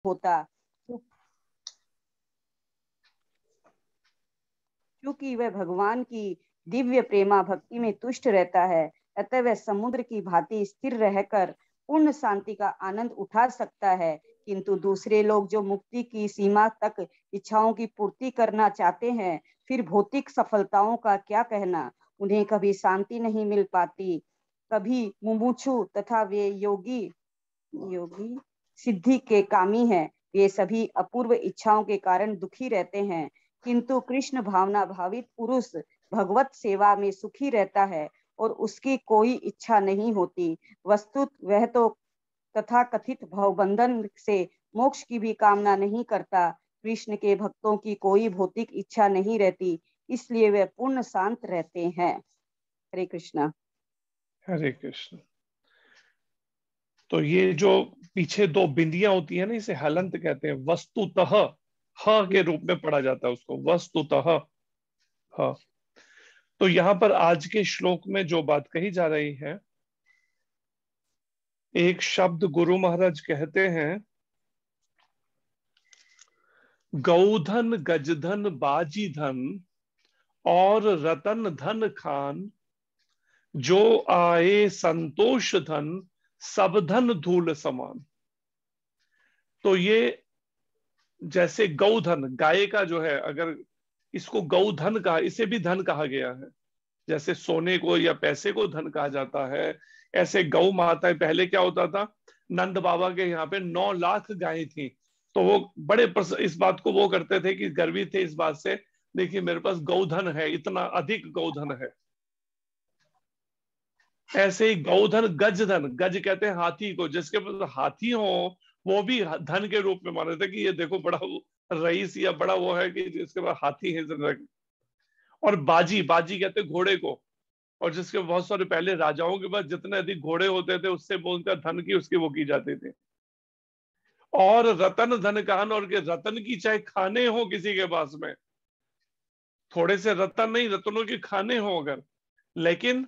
होता, क्योंकि वह भगवान की दिव्य प्रेमा भक्ति में तुष्ट रहता है, अतः वह समुद्र की भांति स्थिर रहकर पूर्ण शांति का आनंद उठा सकता है। किंतु दूसरे लोग जो मुक्ति की सीमा तक इच्छाओं की पूर्ति करना चाहते हैं, फिर भौतिक सफलताओं का क्या कहना, उन्हें कभी शांति नहीं मिल पाती, कभी मुमुक्षु तथा वे योगी योगी सिद्धि के कामी हैं, ये सभी अपूर्व इच्छाओं के कारण दुखी रहते हैं। किंतु कृष्ण भावना भावित पुरुष भगवत सेवा में सुखी रहता है और उसकी कोई इच्छा नहीं होती। वस्तुत वह तो तथा कथित भवबंधन से मोक्ष की भी कामना नहीं करता। कृष्ण के भक्तों की कोई भौतिक इच्छा नहीं रहती, इसलिए वे पूर्ण शांत रहते हैं। हरे कृष्णा। हरे कृष्ण। तो ये जो पीछे दो बिंदियां होती है ना, इसे हलंत कहते हैं। वस्तुतः ह के रूप में पढ़ा जाता है उसको, वस्तुतः ह। तो यहां पर आज के श्लोक में जो बात कही जा रही है, एक शब्द गुरु महाराज कहते हैं, गौधन गजधन बाजी धन और रतन धन खान, जो आए संतोष धन सब धन धूल समान। तो ये जैसे गौधन, गाय का जो है, अगर इसको गौधन कहा, इसे भी धन कहा गया है। जैसे सोने को या पैसे को धन कहा जाता है, ऐसे गौ माता, पहले क्या होता था, नंद बाबा के यहाँ पे 9 लाख गायें थी, तो वो बड़े इस बात को वो करते थे कि गर्वित थे इस बात से, देखिए मेरे पास गौधन है, इतना अधिक गौधन है। ऐसे ही गौधन गजधन, गज कहते हैं हाथी को, जिसके पास हाथी हो वो भी धन के रूप में माने थे कि ये देखो बड़ा रईस या बड़ा वो है कि जिसके पास हाथी है। और बाजी, बाजी कहते हैं घोड़े को, और जिसके बहुत सारे पहले राजाओं के पास जितने अधिक घोड़े होते थे, उससे वो उनका धन की उसकी वो की जाती थी। और रतन धन कान, और के रतन की चाहे खाने हो किसी के पास में, थोड़े से रतन नहीं, रतनों के खाने हो अगर, लेकिन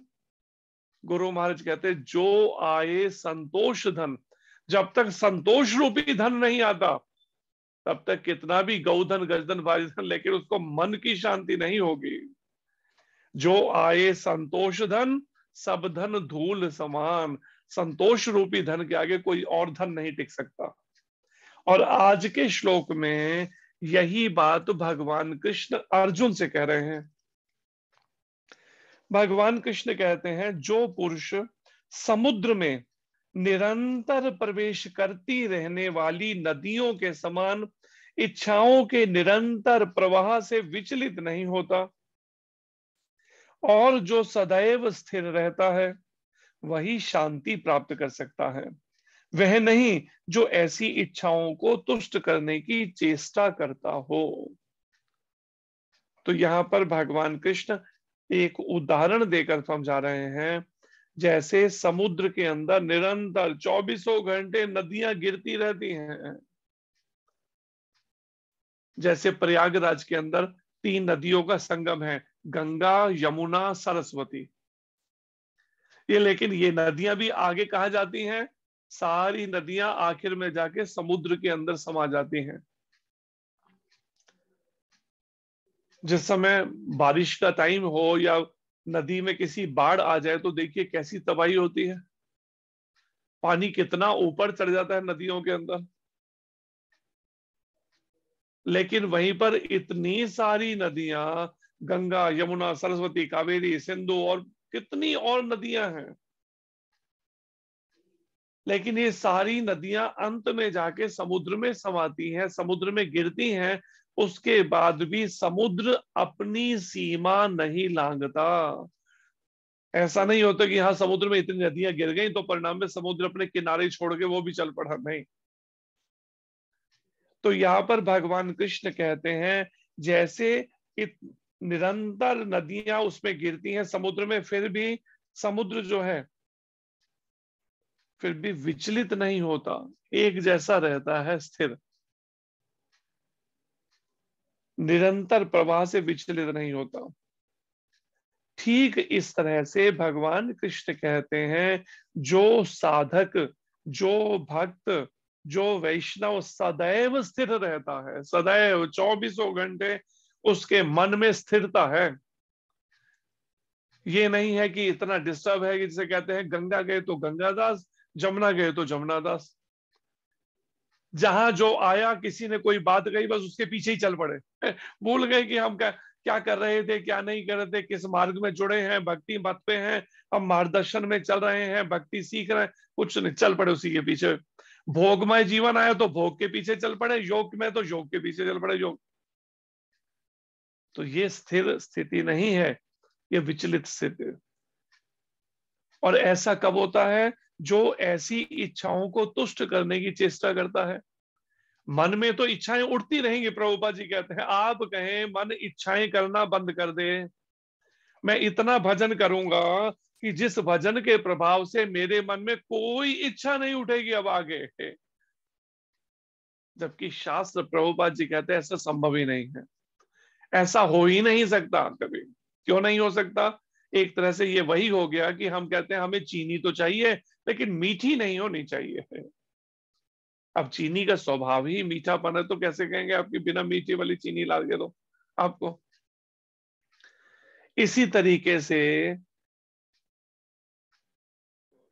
गुरु महाराज कहते हैं जो आए संतोष धन, जब तक संतोष रूपी धन नहीं आता तब तक कितना भी गौधन गजधन बाजधन, लेकिन उसको मन की शांति नहीं होगी। जो आए संतोष धन सब धन धूल समान, संतोष रूपी धन के आगे कोई और धन नहीं टिक सकता। और आज के श्लोक में यही बात भगवान कृष्ण अर्जुन से कह रहे हैं। भगवान कृष्ण कहते हैं, जो पुरुष समुद्र में निरंतर प्रवेश करती रहने वाली नदियों के समान इच्छाओं के निरंतर प्रवाह से विचलित नहीं होता और जो सदैव स्थिर रहता है, वही शांति प्राप्त कर सकता है। वह नहीं जो ऐसी इच्छाओं को तुष्ट करने की चेष्टा करता हो। तो यहां पर भगवान कृष्ण एक उदाहरण देकर समझा रहे हैं, जैसे समुद्र के अंदर निरंतर 24 घंटे नदियां गिरती रहती हैं। जैसे प्रयागराज के अंदर 3 नदियों का संगम है, गंगा, यमुना, सरस्वती। ये लेकिन ये नदियां भी आगे कहाँ जाती हैं? सारी नदियां आखिर में जाके समुद्र के अंदर समा जाती हैं। जिस समय बारिश का टाइम हो या नदी में किसी बाढ़ आ जाए तो देखिए कैसी तबाही होती है, पानी कितना ऊपर चढ़ जाता है नदियों के अंदर। लेकिन वहीं पर इतनी सारी नदियां, गंगा, यमुना, सरस्वती, कावेरी, सिंधु और कितनी और नदियां हैं, लेकिन ये सारी नदियां अंत में जाके समुद्र में समाती हैं, समुद्र में गिरती हैं। उसके बाद भी समुद्र अपनी सीमा नहीं लांघता। ऐसा नहीं होता कि हाँ समुद्र में इतनी नदियां गिर गई तो परिणाम में समुद्र अपने किनारे छोड़ के वो भी चल पड़ा, नहीं। तो यहां पर भगवान कृष्ण कहते हैं, जैसे निरंतर नदियां उसमें गिरती हैं समुद्र में, फिर भी समुद्र जो है फिर भी विचलित नहीं होता, एक जैसा रहता है, स्थिर, निरंतर प्रवाह से विचलित नहीं होता। ठीक इस तरह से भगवान कृष्ण कहते हैं, जो साधक, जो भक्त जो वैष्णव सदैव स्थिर रहता है, सदैव 24 घंटे उसके मन में स्थिरता है। ये नहीं है कि इतना डिस्टर्ब है कि जिसे कहते हैं गंगा गए तो गंगादास, जमुना गए तो जमुनादास, जहां जो आया किसी ने कोई बात कही बस उसके पीछे ही चल पड़े भूल गए कि हम क्या क्या कर रहे थे, क्या नहीं कर रहे थे, किस मार्ग में जुड़े हैं, भक्ति मत पे हैं, हम मार्गदर्शन में चल रहे हैं, भक्ति सीख रहे हैं, कुछ नहीं, चल पड़े उसी के पीछे। भोगमय जीवन आया तो भोग के पीछे चल पड़े, योग में तो योग के पीछे चल पड़े, योग। तो ये स्थिर स्थिति नहीं है, ये विचलित स्थिति। और ऐसा कब होता है? जो ऐसी इच्छाओं को तुष्ट करने की चेष्टा करता है। मन में तो इच्छाएं उठती रहेंगी, प्रभुपाद जी कहते हैं आप कहें मन इच्छाएं करना बंद कर दे, मैं इतना भजन करूंगा कि जिस भजन के प्रभाव से मेरे मन में कोई इच्छा नहीं उठेगी अब आगे। जबकि शास्त्र, प्रभुपाद जी कहते हैं ऐसा संभव ही नहीं है, ऐसा हो ही नहीं सकता कभी। क्यों नहीं हो सकता? एक तरह से ये वही हो गया कि हम कहते हैं हमें चीनी तो चाहिए लेकिन मीठी नहीं होनी चाहिए। अब चीनी का स्वभाव ही मीठापन है, तो कैसे कहेंगे आपकी बिना मीठी वाली चीनी ला के दो आपको। इसी तरीके से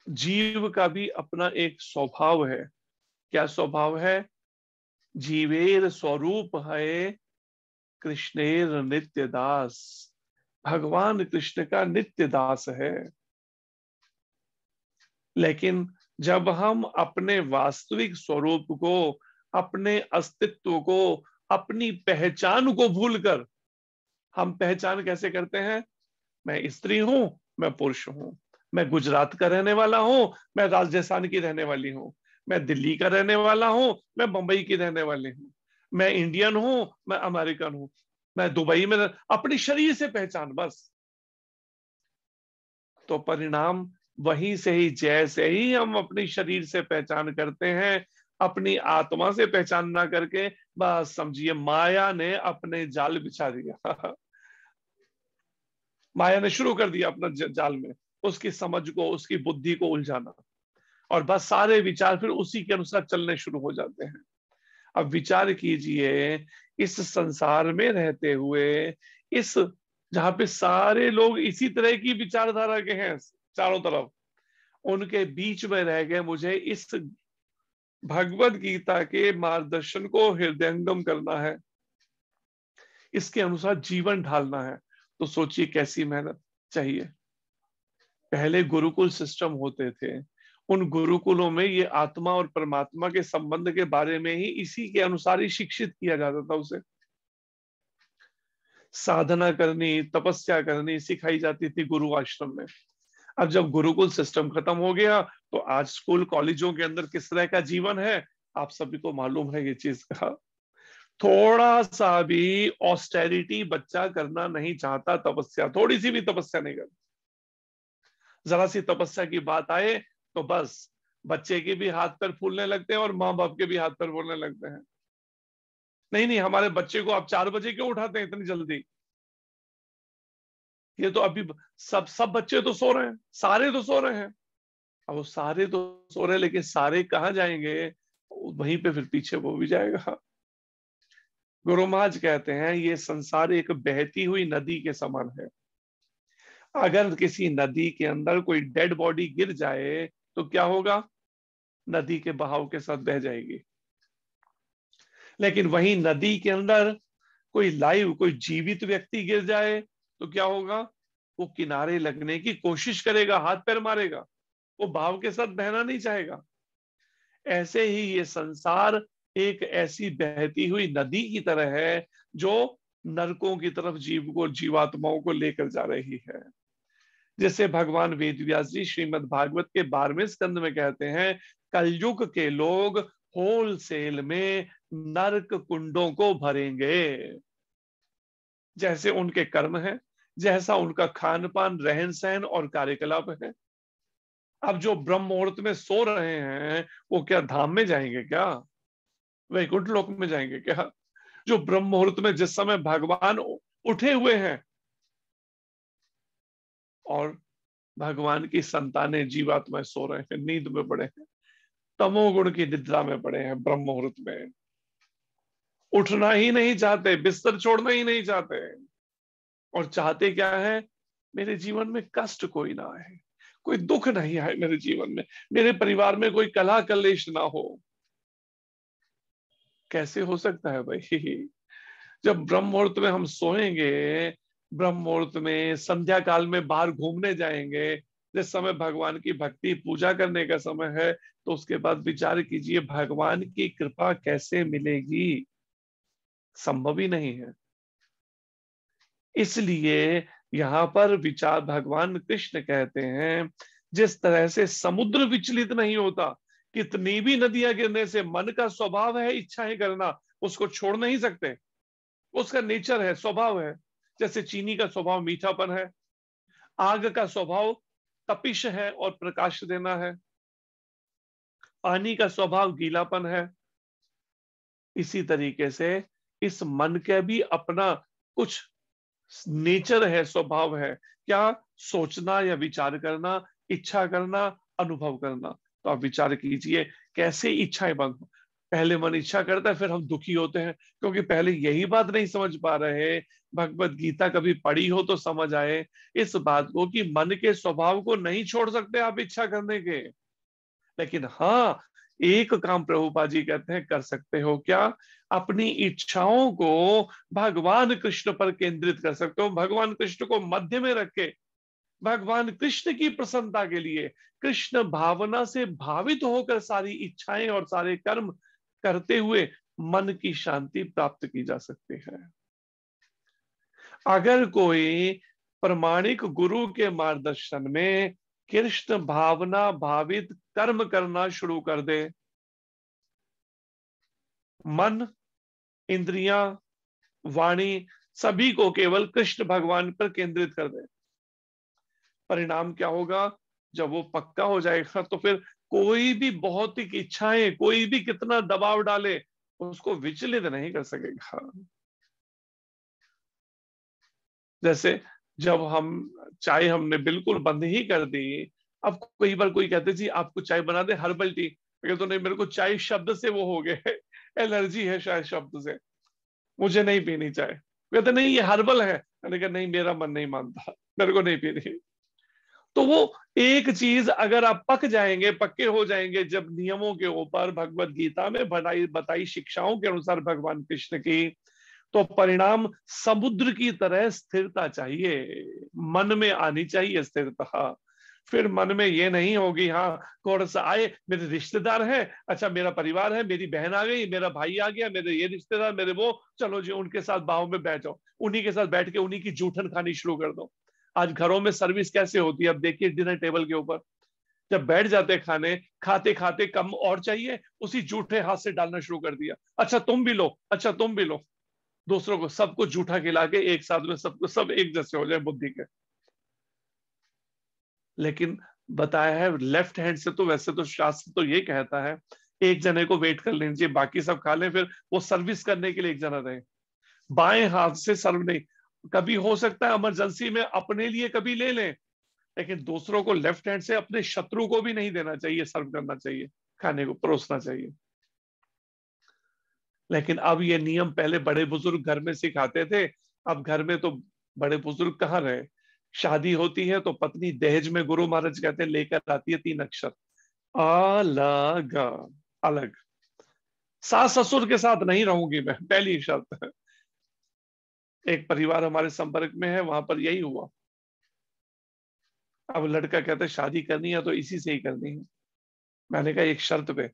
जीव का भी अपना एक स्वभाव है। क्या स्वभाव है? जीवेर स्वरूप है कृष्णेर नित्य दास। भगवान कृष्ण का नित्य दास है। लेकिन जब हम अपने वास्तविक स्वरूप को, अपने अस्तित्व को, अपनी पहचान को भूलकर, हम पहचान कैसे करते हैं? मैं स्त्री हूं, मैं पुरुष हूं, मैं गुजरात का रहने वाला हूं, मैं राजस्थान की रहने वाली हूं, मैं दिल्ली का रहने वाला हूं, मैं मुंबई की रहने वाली हूं, मैं इंडियन हूं, मैं अमेरिकन हूं, मैं दुबई में अपनी शरीर से पहचान बस। तो परिणाम वहीं से ही, जैसे ही हम अपनी शरीर से पहचान करते हैं, अपनी आत्मा से पहचान ना करके, बस समझिए माया ने अपने जाल बिछा दिया माया ने शुरू कर दिया अपना जाल में उसकी समझ को, उसकी बुद्धि को उलझाना, और बस सारे विचार फिर उसी के अनुसार चलने शुरू हो जाते हैं। अब विचार कीजिए, इस संसार में रहते हुए, इस जहां पे सारे लोग इसी तरह की विचारधारा के हैं चारों तरफ, उनके बीच में रह गए मुझे इस भगवत गीता के मार्गदर्शन को हृदयंगम करना है, इसके अनुसार जीवन ढालना है। तो सोचिए कैसी मेहनत चाहिए। पहले गुरुकुल सिस्टम होते थे, उन गुरुकुलों में ये आत्मा और परमात्मा के संबंध के बारे में ही इसी के अनुसार ही शिक्षित किया जाता था। उसे साधना करनी, तपस्या करनी सिखाई जाती थी गुरु आश्रम में। अब जब गुरुकुल सिस्टम खत्म हो गया तो आज स्कूल कॉलेजों के अंदर किस तरह का जीवन है आप सभी को मालूम है। ये चीज का थोड़ा सा भी ऑस्टेरिटी बच्चा करना नहीं चाहता, तपस्या, थोड़ी सी भी तपस्या नहीं करता। जरा सी तपस्या की बात आए तो बस बच्चे के भी हाथ पैर फूलने लगते हैं और माँ बाप के भी हाथ पैर फूलने लगते हैं। नहीं नहीं, हमारे बच्चे को आप 4 बजे क्यों उठाते हैं इतनी जल्दी? ये तो अभी सब सब बच्चे तो सो रहे हैं, सारे तो सो रहे हैं। अब वो सारे तो सो रहे हैं लेकिन सारे कहाँ जाएंगे? वहीं पे फिर पीछे वो भी जाएगा। गुरु महाराज कहते हैं ये संसार एक बहती हुई नदी के समान है। अगर किसी नदी के अंदर कोई डेड बॉडी गिर जाए तो क्या होगा? नदी के बहाव के साथ बह जाएगी। लेकिन वही नदी के अंदर कोई लाइव, कोई जीवित व्यक्ति गिर जाए तो क्या होगा? वो किनारे लगने की कोशिश करेगा, हाथ पैर मारेगा, वो बहाव के साथ बहना नहीं चाहेगा। ऐसे ही ये संसार एक ऐसी बहती हुई नदी की तरह है जो नरकों की तरफ जीव को, जीवात्माओं को लेकर जा रही है। जैसे भगवान वेदव्यास जी श्रीमद् भागवत के 12वें स्कंद में कहते हैं, कलयुग के लोग होलसेल में नरक कुंडों को भरेंगे। जैसे उनके कर्म है, जैसा उनका खान पान, रहन सहन और कार्यकलाप है। अब जो ब्रह्म मुहूर्त में सो रहे हैं वो क्या धाम में जाएंगे? क्या वैकुंठ लोक में जाएंगे क्या? जो ब्रह्म मुहूर्त में जिस समय भगवान उठे हुए हैं और भगवान की संतानें, जीवात्माएं सो रहे हैं, नींद में पड़े हैं, तमोगुण की निद्रा में पड़े हैं, ब्रह्म मुहूर्त में उठना ही नहीं चाहते, बिस्तर छोड़ना ही नहीं चाहते, और चाहते क्या है, मेरे जीवन में कष्ट कोई ना आए, कोई दुख नहीं आए मेरे जीवन में, मेरे परिवार में कोई कलह कलेश ना हो। कैसे हो सकता है भाई? जब ब्रह्म मुहूर्त में हम सोएंगे, ब्रह्म मुहूर्त में संध्या काल में बाहर घूमने जाएंगे, जिस समय भगवान की भक्ति पूजा करने का समय है, तो उसके बाद विचार कीजिए भगवान की कृपा कैसे मिलेगी? संभव ही नहीं है। इसलिए यहां पर विचार भगवान कृष्ण कहते हैं, जिस तरह से समुद्र विचलित नहीं होता, कितनी भी नदियां गिरने से मन का स्वभाव है इच्छाएं करना, उसको छोड़ नहीं सकते, उसका नेचर है, स्वभाव है। जैसे चीनी का स्वभाव मीठापन है, आग का स्वभाव तपिश है और प्रकाश देना है, पानी का स्वभाव गीलापन है। इसी तरीके से इस मन का भी अपना कुछ नेचर है, स्वभाव है। क्या? सोचना या विचार करना, इच्छा करना, अनुभव करना। तो आप विचार कीजिए कैसे इच्छाएं बंद हो। पहले मन इच्छा करता है, फिर हम दुखी होते हैं, क्योंकि पहले यही बात नहीं समझ पा रहे। भगवत गीता कभी पढ़ी हो तो समझ आए इस बात को कि मन के स्वभाव को नहीं छोड़ सकते आप इच्छा करने के। लेकिन हाँ, एक काम प्रभुपाद जी कहते हैं कर सकते हो। क्या? अपनी इच्छाओं को भगवान कृष्ण पर केंद्रित कर सकते हो, भगवान कृष्ण को मध्य में रख के, भगवान कृष्ण की प्रसन्नता के लिए कृष्ण भावना से भावित होकर सारी इच्छाएं और सारे कर्म करते हुए मन की शांति प्राप्त की जा सकती है। अगर कोई प्रमाणिक गुरु के मार्गदर्शन में कृष्ण भावना भावित कर्म करना शुरू कर दे, मन, इंद्रियां, वाणी सभी को केवल कृष्ण भगवान पर केंद्रित कर दे, परिणाम क्या होगा? जब वो पक्का हो जाएगा तो फिर कोई भी भौतिक इच्छाएं, कोई भी कितना दबाव डाले, उसको विचलित नहीं कर सकेगा। जैसे जब हम चाय हमने बिल्कुल बंद ही कर दी, अब कई बार कोई कहते जी आपको चाय बना दे हर्बल टी, तो नहीं, मेरे को चाय शब्द से वो हो गए एलर्जी है शायद शब्द से, मुझे नहीं पीनी चाय। कहते नहीं ये हर्बल है, मैंने कहा नहीं मेरा मन नहीं मानता, मेरे को नहीं पीनी। तो वो एक चीज अगर आप पक जाएंगे, पक्के हो जाएंगे जब नियमों के ऊपर, भगवत गीता में बताई बताई शिक्षाओं के अनुसार भगवान कृष्ण की, तो परिणाम समुद्र की तरह स्थिरता चाहिए, मन में आनी चाहिए स्थिरता। फिर मन में ये नहीं होगी हाँ कौन सा आए, मेरे रिश्तेदार हैं, अच्छा मेरा परिवार है, मेरी बहन आ गई, मेरा भाई आ गया, मेरे ये रिश्तेदार, मेरे वो, चलो जी उनके साथ बाहों में बैठ जाओ, उन्हीं के साथ बैठ के उन्हीं की जूठन खानी शुरू कर दो। आज घरों में सर्विस कैसे होती है, अब देखिए डिनर टेबल के ऊपर जब बैठ जाते खाने, खाते खाते कम और चाहिए, उसी जूठे हाथ से डालना शुरू कर दिया, अच्छा तुम भी लो, अच्छा तुम भी लो, दूसरों को सबको जूठा खिला के एक साथ में सबको सब एक जैसे हो जाए बुद्धि के। लेकिन बताया है लेफ्ट हैंड से, तो वैसे तो शास्त्र तो ये कहता है एक जने को वेट कर लेनी चाहिए, बाकी सब खा लें, फिर वो सर्विस करने के लिए एक जना रहे। बाएं हाथ से सर्व नहीं, कभी हो सकता है इमरजेंसी में अपने लिए कभी ले लें, लेकिन दूसरों को लेफ्ट हैंड से, अपने शत्रु को भी नहीं देना चाहिए, सर्व करना चाहिए, खाने को परोसना चाहिए। लेकिन अब ये नियम पहले बड़े बुजुर्ग घर में सिखाते थे, अब घर में तो बड़े बुजुर्ग कहाँ रहे। शादी होती है तो पत्नी दहेज में, गुरु महाराज कहते हैं, लेकर आती है 3 अक्षर, अलग। अलग। सास ससुर के साथ नहीं रहूंगी मैं, पहली शर्त। एक परिवार हमारे संपर्क में है, वहां पर यही हुआ। अब लड़का कहता है शादी करनी है तो इसी से ही करनी है। मैंने कहा एक शर्त पे,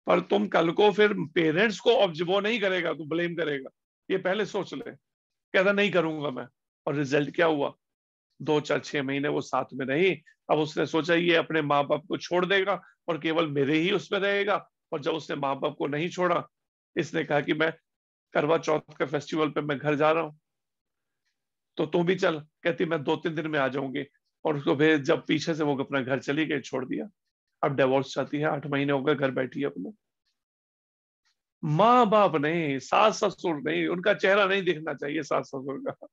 पर तुम कल को फिर पेरेंट्स को अब वो नहीं करेगा, तू ब्लेम करेगा, ये पहले सोच ले। कहता नहीं करूंगा मैं। और रिजल्ट क्या हुआ? 2 4 6 महीने वो साथ में रही। अब उसने सोचा ये अपने माँ बाप को छोड़ देगा और केवल मेरे ही उसमें रहेगा। और जब उसने माँ बाप को नहीं छोड़ा, इसने कहा कि मैं करवा चौथ का फेस्टिवल पे मैं घर जा रहा हूँ, तो तू भी चल। कहती मैं 2 3 दिन में आ जाऊंगी। और उसको फिर जब पीछे से वो अपना घर चली गई, छोड़ दिया। अब डिवोर्स चाहती है, 8 महीने हो गए, घर बैठी है अपने। माँ बाप नहीं, सास ससुर नहीं, उनका चेहरा नहीं दिखना चाहिए सास ससुर का।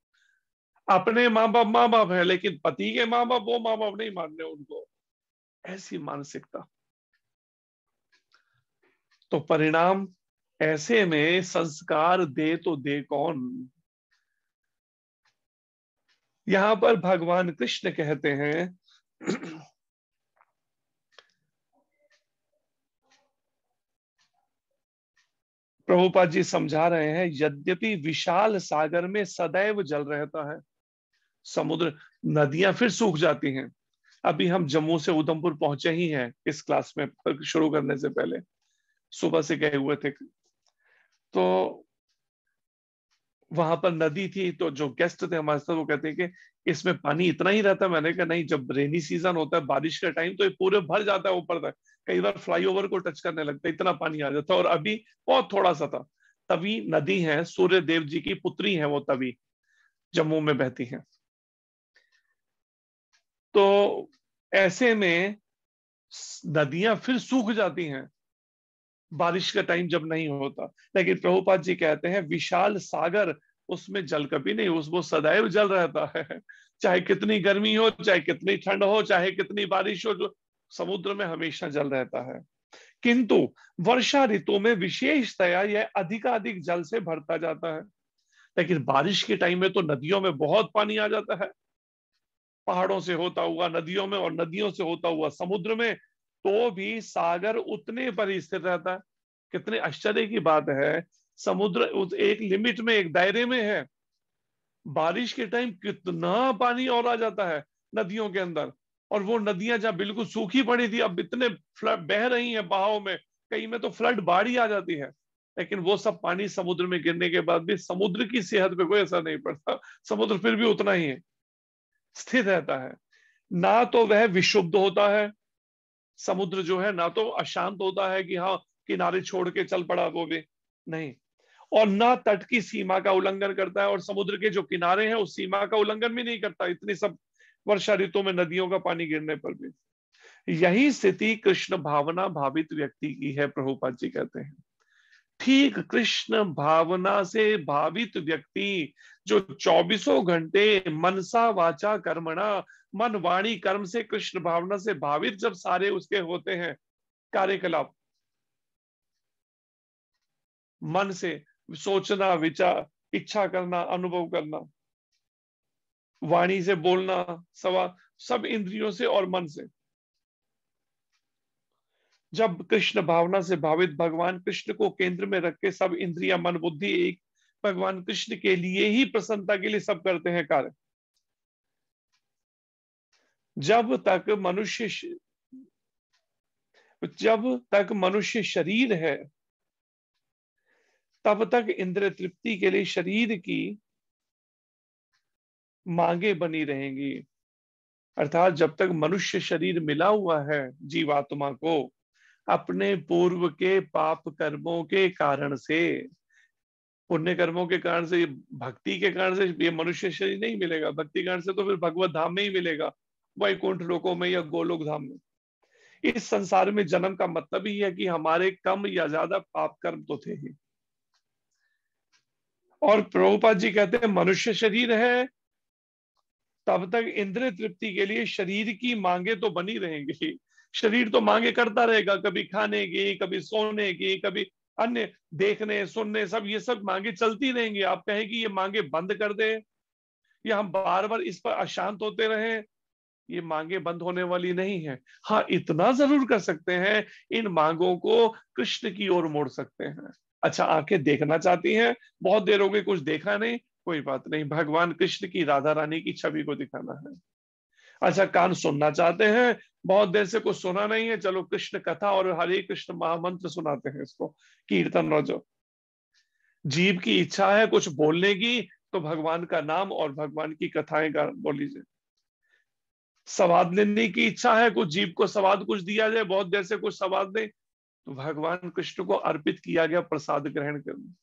अपने माँ बाप है, लेकिन पति के माँ बाप वो माँ बाप नहीं मान रहे उनको। ऐसी मानसिकता। तो परिणाम ऐसे में संस्कार दे तो दे कौन। यहां पर भगवान कृष्ण कहते हैं प्रभुपाद जी समझा रहे हैं, यद्यपि विशाल सागर में सदैव जल रहता है, समुद्र नदियां फिर सूख जाती हैं। अभी हम जम्मू से उधमपुर पहुंचे ही हैं इस क्लास में शुरू करने से पहले, सुबह से गए हुए थे। तो वहां पर नदी थी, तो जो गेस्ट थे हमारे साथ वो कहते हैं कि इसमें पानी इतना ही रहता है। मैंने कहा नहीं, जब रेनी सीजन होता है, बारिश का टाइम, तो ये पूरे भर जाता है ऊपर तक, कई बार फ्लाईओवर को टच करने लगता है, इतना पानी आ जाता है। और अभी बहुत थोड़ा सा था। तवी नदी है, सूर्य देव जी की पुत्री है वो तवी, जम्मू में बहती है। तो ऐसे में नदियां फिर सूख जाती हैं बारिश का टाइम जब नहीं होता। लेकिन प्रभुपाद जी कहते हैं विशाल सागर, उसमें जल कभी नहीं, उस वो सदैव जल रहता है। चाहे कितनी गर्मी हो, चाहे कितनी ठंड हो, चाहे कितनी बारिश हो, जो समुद्र में हमेशा जल रहता है। किंतु वर्षा ऋतु में विशेषतया यह अधिकाधिक जल से भरता जाता है। लेकिन बारिश के टाइम में तो नदियों में बहुत पानी आ जाता है, पहाड़ों से होता हुआ नदियों में, और नदियों से होता हुआ समुद्र में। तो भी सागर उतने पर ही स्थिर रहता है। कितने आश्चर्य की बात है, समुद्र उस एक लिमिट में, एक दायरे में है। बारिश के टाइम कितना पानी और आ जाता है नदियों के अंदर, और वो नदियां जहां बिल्कुल सूखी पड़ी थी, अब इतने फ्लड बह रही हैं बहाव में, कहीं में तो फ्लड बाढ़ ही आ जाती है। लेकिन वो सब पानी समुद्र में गिरने के बाद भी समुद्र की सेहत पे कोई असर नहीं पड़ता, समुद्र फिर भी उतना ही है, स्थिर रहता है। ना तो वह विशुद्ध होता है, समुद्र जो है ना तो अशांत होता है कि हाँ किनारे छोड़ के चल पड़ा, वो भी नहीं। और ना तट की सीमा का उल्लंघन करता है, और समुद्र के जो किनारे हैं उस सीमा का उल्लंघन भी नहीं करता, इतनी सब वर्षा ऋतु में नदियों का पानी गिरने पर भी। यही स्थिति कृष्ण भावना भावित व्यक्ति की है, प्रभुपाद जी कहते हैं। ठीक कृष्ण भावना से भावित व्यक्ति, जो चौबीसों घंटे मनसा वाचा कर्मणा, मन वाणी कर्म से कृष्ण भावना से भावित जब सारे उसके होते हैं कार्यकलाप, मन से सोचना, विचार, इच्छा करना, अनुभव करना, वाणी से बोलना, सवाल, सब इंद्रियों से और मन से, जब कृष्ण भावना से भावित भगवान कृष्ण को केंद्र में रख के सब इंद्रिया मन बुद्धि एक भगवान कृष्ण के लिए ही, प्रसन्नता के लिए सब करते हैं कार्य। जब तक मनुष्य जब तक मनुष्य शरीर है, तब तक इंद्रिय तृप्ति के लिए शरीर की मांगे बनी रहेंगी। अर्थात जब तक मनुष्य शरीर मिला हुआ है जीवात्मा को, अपने पूर्व के पाप कर्मों के कारण से, पुण्य कर्मों के कारण से, भक्ति के कारण से ये मनुष्य शरीर नहीं मिलेगा, भक्ति कारण से तो फिर भगवत धाम में ही मिलेगा, वैकुंठ लोकों में या गोलोक धाम में। इस संसार में जन्म का मतलब ही है कि हमारे कम या ज्यादा पाप कर्म तो थे ही। और प्रभुपाद जी कहते हैं मनुष्य शरीर है तब तक इंद्रिय तृप्ति के लिए शरीर की मांगे तो बनी रहेंगी। शरीर तो मांगे करता रहेगा, कभी खाने की, कभी सोने की, कभी अन्य देखने सुनने, सब ये सब मांगे चलती रहेंगी। आप कहें कि ये मांगे बंद कर दे, या हम बार बार इस पर अशांत होते रहें, ये मांगे बंद होने वाली नहीं है। हाँ, इतना जरूर कर सकते हैं, इन मांगों को कृष्ण की ओर मोड़ सकते हैं। अच्छा, आंखें देखना चाहती हैं, बहुत देर हो गई कुछ देखा नहीं, कोई बात नहीं, भगवान कृष्ण की राधा रानी की छवि को दिखाना है। अच्छा, कान सुनना चाहते हैं, बहुत देर से कुछ सुना नहीं है, चलो कृष्ण कथा और हरे कृष्ण महामंत्र सुनाते हैं, इसको कीर्तन रजो। जीव की इच्छा है कुछ बोलने की, तो भगवान का नाम और भगवान की कथाएं बोल लीजिए। स्वाद लेने की इच्छा है, कुछ जीव को स्वाद कुछ दिया जाए, बहुत देर से कुछ स्वाद दे, तो भगवान कृष्ण को अर्पित किया गया प्रसाद ग्रहण करना।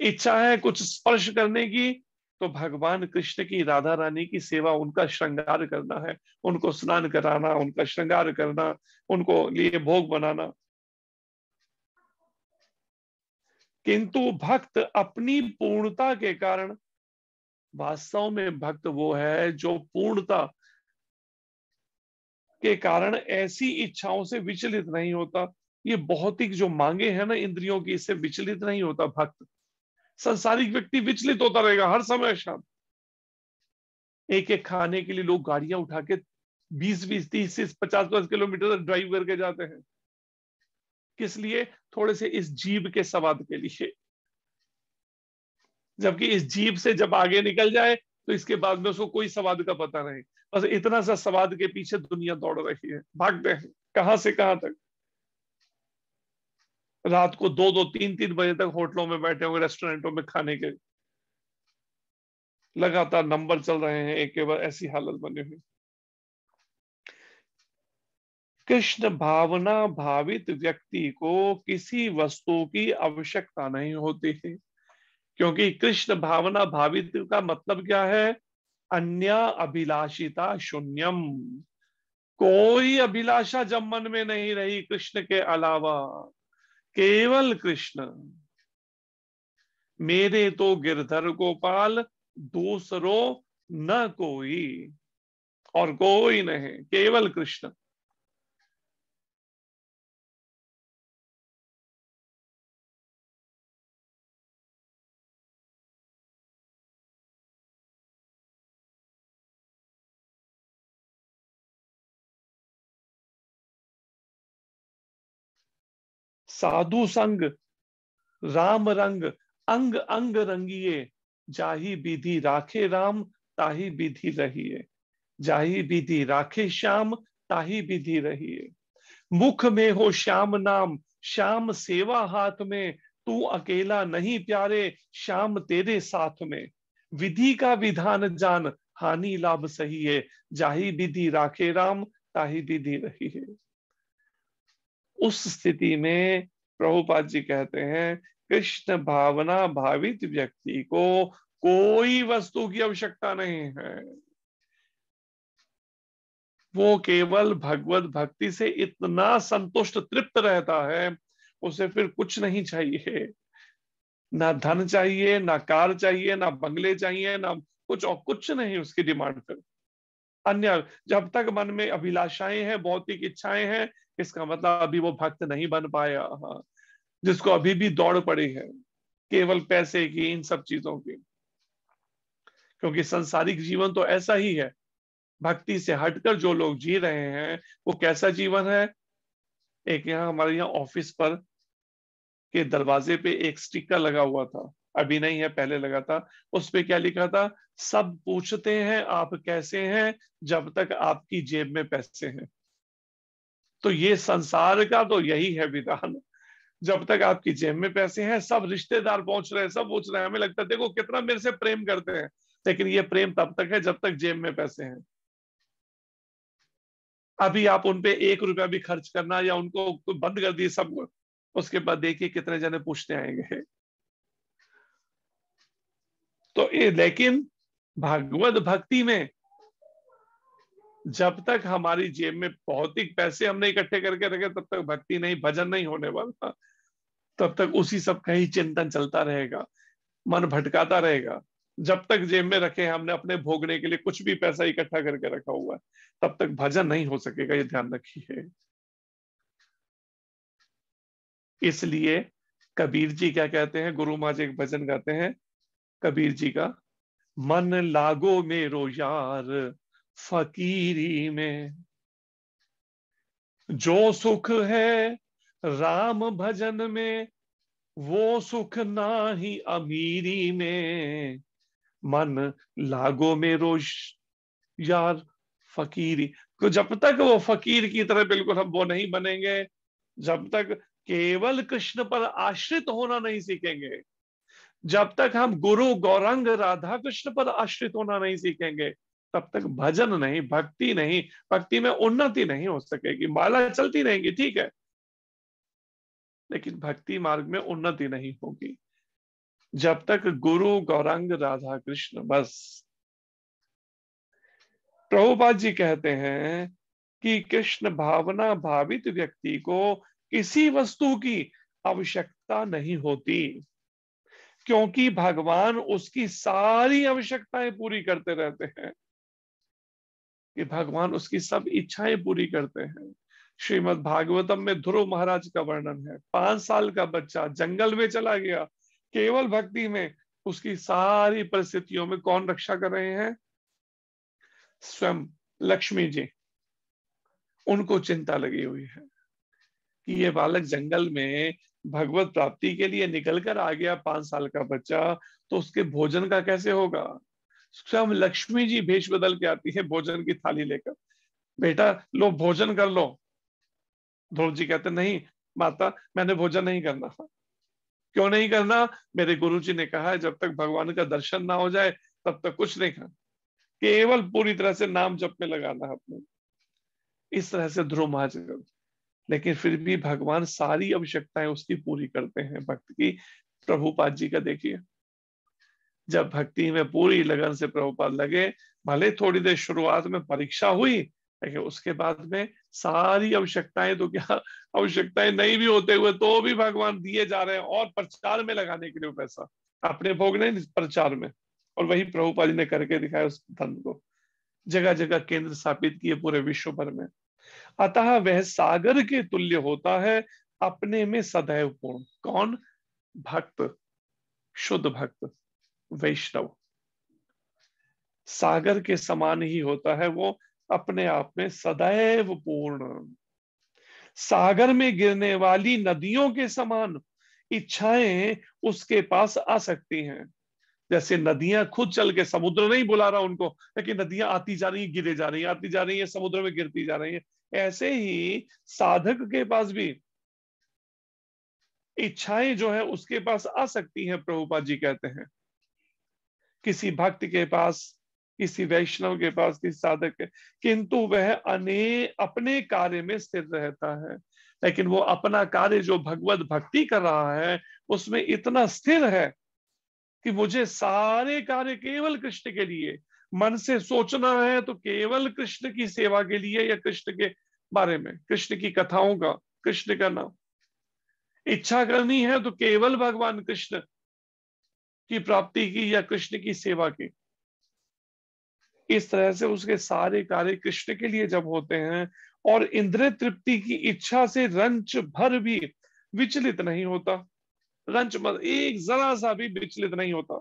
इच्छा है कुछ स्पर्श करने की, तो भगवान कृष्ण की राधा रानी की सेवा, उनका श्रृंगार करना है, उनको स्नान कराना, उनका श्रृंगार करना, उनको लिए भोग बनाना। किंतु भक्त अपनी पूर्णता के कारण, वास्तव में भक्त वो है जो पूर्णता के कारण ऐसी इच्छाओं से विचलित नहीं होता, ये भौतिक जो मांगे हैं ना इंद्रियों की, इससे विचलित नहीं होता भक्त। संसारिक व्यक्ति विचलित होता रहेगा हर समय शाम। एक एक खाने के लिए लोग गाड़ियां उठा के 20-20, 30 50 किलोमीटर ड्राइव करके जाते हैं। किस लिए? थोड़े से इस जीभ के स्वाद के लिए। जबकि इस जीभ से जब आगे निकल जाए तो इसके बाद में उसको कोई स्वाद का पता नहीं। बस इतना सा स्वाद के पीछे दुनिया दौड़ रही है, भागते हैं कहां से कहां तक। रात को 2-2, 3-3 बजे तक होटलों में बैठे होंगे, रेस्टोरेंटों में खाने के लगातार नंबर चल रहे हैं, एक के बाद ऐसी हालत बनी हुई। कृष्ण भावना भावित व्यक्ति को किसी वस्तु की आवश्यकता नहीं होती है। क्योंकि कृष्ण भावना भावित का मतलब क्या है? अन्य अभिलाषिता शून्यम। कोई अभिलाषा जब मन में नहीं रही कृष्ण के अलावा, केवल कृष्ण। मेरे तो गिरधर गोपाल, दूसरों न कोई, और कोई नहीं, केवल कृष्ण। साधु संग राम रंग, अंग अंग रंगिए, जाही विधि राखे राम, ताही विधि रहिए। जाही विधि राखे श्याम, ताही विधि रहिए। मुख में हो श्याम नाम, श्याम सेवा हाथ में, तू अकेला नहीं प्यारे, श्याम तेरे साथ में। विधि का विधान जान, हानि लाभ सही है, जाही विधि राखे राम, ताही विधि रही है। उस स्थिति में प्रभुपाद जी कहते हैं, कृष्ण भावना भावित व्यक्ति को कोई वस्तु की आवश्यकता नहीं है। वो केवल भगवत भक्ति से इतना संतुष्ट तृप्त रहता है, उसे फिर कुछ नहीं चाहिए। ना धन चाहिए, ना कार चाहिए, ना बंगले चाहिए, ना कुछ, और कुछ नहीं उसकी डिमांड फिर। अन्य जब तक मन में अभिलाषाएं हैं, भौतिक इच्छाएं हैं, इसका मतलब अभी वो भक्त नहीं बन पाया। हाँ, जिसको अभी भी दौड़ पड़ी है केवल पैसे की, इन सब चीजों की। क्योंकि सांसारिक जीवन तो ऐसा ही है। भक्ति से हटकर जो लोग जी रहे हैं, वो कैसा जीवन है? एक यहाँ हमारे यहाँ ऑफिस पर के दरवाजे पे एक स्टिकर लगा हुआ था, अभी नहीं है, पहले लगा था। उस पे क्या लिखा था? सब पूछते हैं आप कैसे हैं, जब तक आपकी जेब में पैसे हैं। तो ये संसार का तो यही है विधान। जब तक आपकी जेब में पैसे हैं, सब रिश्तेदार पहुंच रहे हैं, सब पूछ रहे हैं। हमें लगता है देखो कितना मेरे से प्रेम करते हैं, लेकिन ये प्रेम तब तक है जब तक जेब में पैसे हैं। अभी आप उनपे 1 रुपया भी खर्च करना या उनको बंद कर दिए सब, उसके बाद देखिए कितने जने पूछते आएंगे। तो ये, लेकिन भागवत भक्ति में जब तक हमारी जेब में भौतिक पैसे हमने इकट्ठे करके रखे, तब तक भक्ति नहीं, भजन नहीं होने वाला। तब तक उसी सब का ही चिंतन चलता रहेगा, मन भटकाता रहेगा। जब तक जेब में रखे हमने अपने भोगने के लिए कुछ भी पैसा इकट्ठा करके रखा हुआ है, तब तक भजन नहीं हो सकेगा, ये ध्यान रखिए। इसलिए कबीर जी क्या कहते हैं, गुरु महाराज एक भजन गाते हैं कबीर जी का, मन लागो मेरो यार फकीरी में, जो सुख है राम भजन में, वो सुख नाही अमीरी में। मन लागो मेरो यार फकीरी। तो जब तक वो फकीर की तरह बिल्कुल हम वो नहीं बनेंगे, जब तक केवल कृष्ण पर आश्रित होना नहीं सीखेंगे, जब तक हम गुरु गौरंग राधा कृष्ण पर आश्रित होना नहीं सीखेंगे, तब तक भजन नहीं, भक्ति नहीं, भक्ति में उन्नति नहीं हो सकेगी। माला चलती रहेंगी ठीक है, लेकिन भक्ति मार्ग में उन्नति नहीं होगी जब तक गुरु गौरंग राधा कृष्ण। बस प्रभुपाद जी कहते हैं कि कृष्ण भावना भावित व्यक्ति को किसी वस्तु की आवश्यकता नहीं होती, क्योंकि भगवान उसकी सारी आवश्यकताएं पूरी करते रहते हैं। कि भगवान उसकी सब इच्छाएं पूरी करते हैं। श्रीमद् भागवतम में ध्रुव महाराज का वर्णन है। 5 साल का बच्चा जंगल में चला गया केवल भक्ति में, उसकी सारी परिस्थितियों में कौन रक्षा कर रहे हैं? स्वयं लक्ष्मी जी। उनको चिंता लगी हुई है कि ये बालक जंगल में भगवत प्राप्ति के लिए निकल कर आ गया, 5 साल का बच्चा, तो उसके भोजन का कैसे होगा? स्वयं लक्ष्मी जी भेष बदल के आती है भोजन की थाली लेकर, बेटा लो भोजन कर लो। ध्रुव जी कहते नहीं माता, मैंने भोजन नहीं करना। क्यों नहीं करना? मेरे गुरु जी ने कहा है जब तक भगवान का दर्शन ना हो जाए तब तक कुछ नहीं खाना, केवल पूरी तरह से नाम जप में लगाना है अपने। इस तरह से ध्रुव महाराज, लेकिन फिर भी भगवान सारी आवश्यकताएं उसकी पूरी करते हैं भक्त की। प्रभुपाद जी का देखिए, जब भक्ति में पूरी लगन से प्रभुपाद लगे, भले थोड़ी देर शुरुआत में परीक्षा हुई, लेकिन उसके बाद में सारी आवश्यकताएं, तो क्या आवश्यकताएं नहीं भी होते हुए तो भी भगवान दिए जा रहे हैं, और प्रचार में लगाने के लिए पैसा, अपने भोग नहीं, प्रचार में। और वही प्रभुपाद जी ने करके दिखाया, उस धन को जगह जगह केंद्र स्थापित किए पूरे विश्व भर में। अतः वह सागर के तुल्य होता है, अपने में सदैव पूर्ण। कौन? भक्त, शुद्ध भक्त, वैष्णव। सागर के समान ही होता है वो, अपने आप में सदैव पूर्ण। सागर में गिरने वाली नदियों के समान इच्छाएं उसके पास आ सकती हैं। जैसे नदियां खुद चल के, समुद्र नहीं बुला रहा उनको, लेकिन नदियां आती जा रही है, गिरे जा रही है, आती जा रही है, समुद्र में गिरती जा रही है। ऐसे ही साधक के पास भी इच्छाएं जो है उसके पास आ सकती हैं। प्रभुपाद जी कहते हैं किसी भक्त के पास, किसी वैष्णव के पास, किसी साधक के, किंतु वह अपने कार्य में स्थिर रहता है। लेकिन वो अपना कार्य जो भगवत भक्ति कर रहा है उसमें इतना स्थिर है कि मुझे सारे कार्य केवल कृष्ण के लिए, मन से सोचना है तो केवल कृष्ण की सेवा के लिए, या कृष्ण के बारे में, कृष्ण की कथाओं का, कृष्ण का नाम। इच्छा करनी है तो केवल भगवान कृष्ण की प्राप्ति की या कृष्ण की सेवा की। इस तरह से उसके सारे कार्य कृष्ण के लिए जब होते हैं, और इंद्रिय तृप्ति की इच्छा से रंच भर भी विचलित नहीं होता, रंच भर एक जरा सा भी विचलित नहीं होता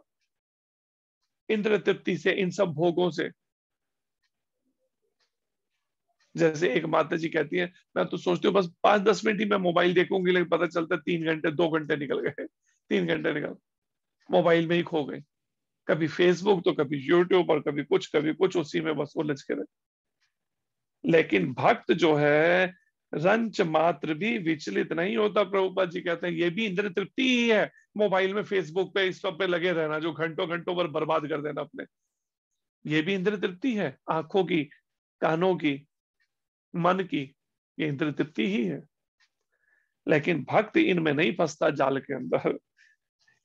इंद्रिय तृप्ति से, इन सब भोगों से। जैसे एक माता जी कहती है, मैं तो सोचती हूँ बस 5-10 मिनट ही मैं मोबाइल देखूंगी, लेकिन पता चलता है 3 घंटे 2 घंटे निकल गए, 3 घंटे निकल मोबाइल में ही खो गए। कभी फेसबुक तो कभी यूट्यूब, और कभी कुछ उसी में बस उलझ के रहे। लेकिन भक्त जो है रंच मात्र भी विचलित नहीं होता। प्रभुपाद जी कहते हैं ये भी इंद्रिय तृप्ति ही है, मोबाइल में फेसबुक पे इस सब पे लगे रहना, जो घंटों घंटों पर बर्बाद कर देना अपने, ये भी इंद्रिय तृप्ति है। आंखों की, कानों की, मन की, ये इंद्रिय तृप्ति ही है। लेकिन भक्त इनमें नहीं फंसता, जाल के अंदर।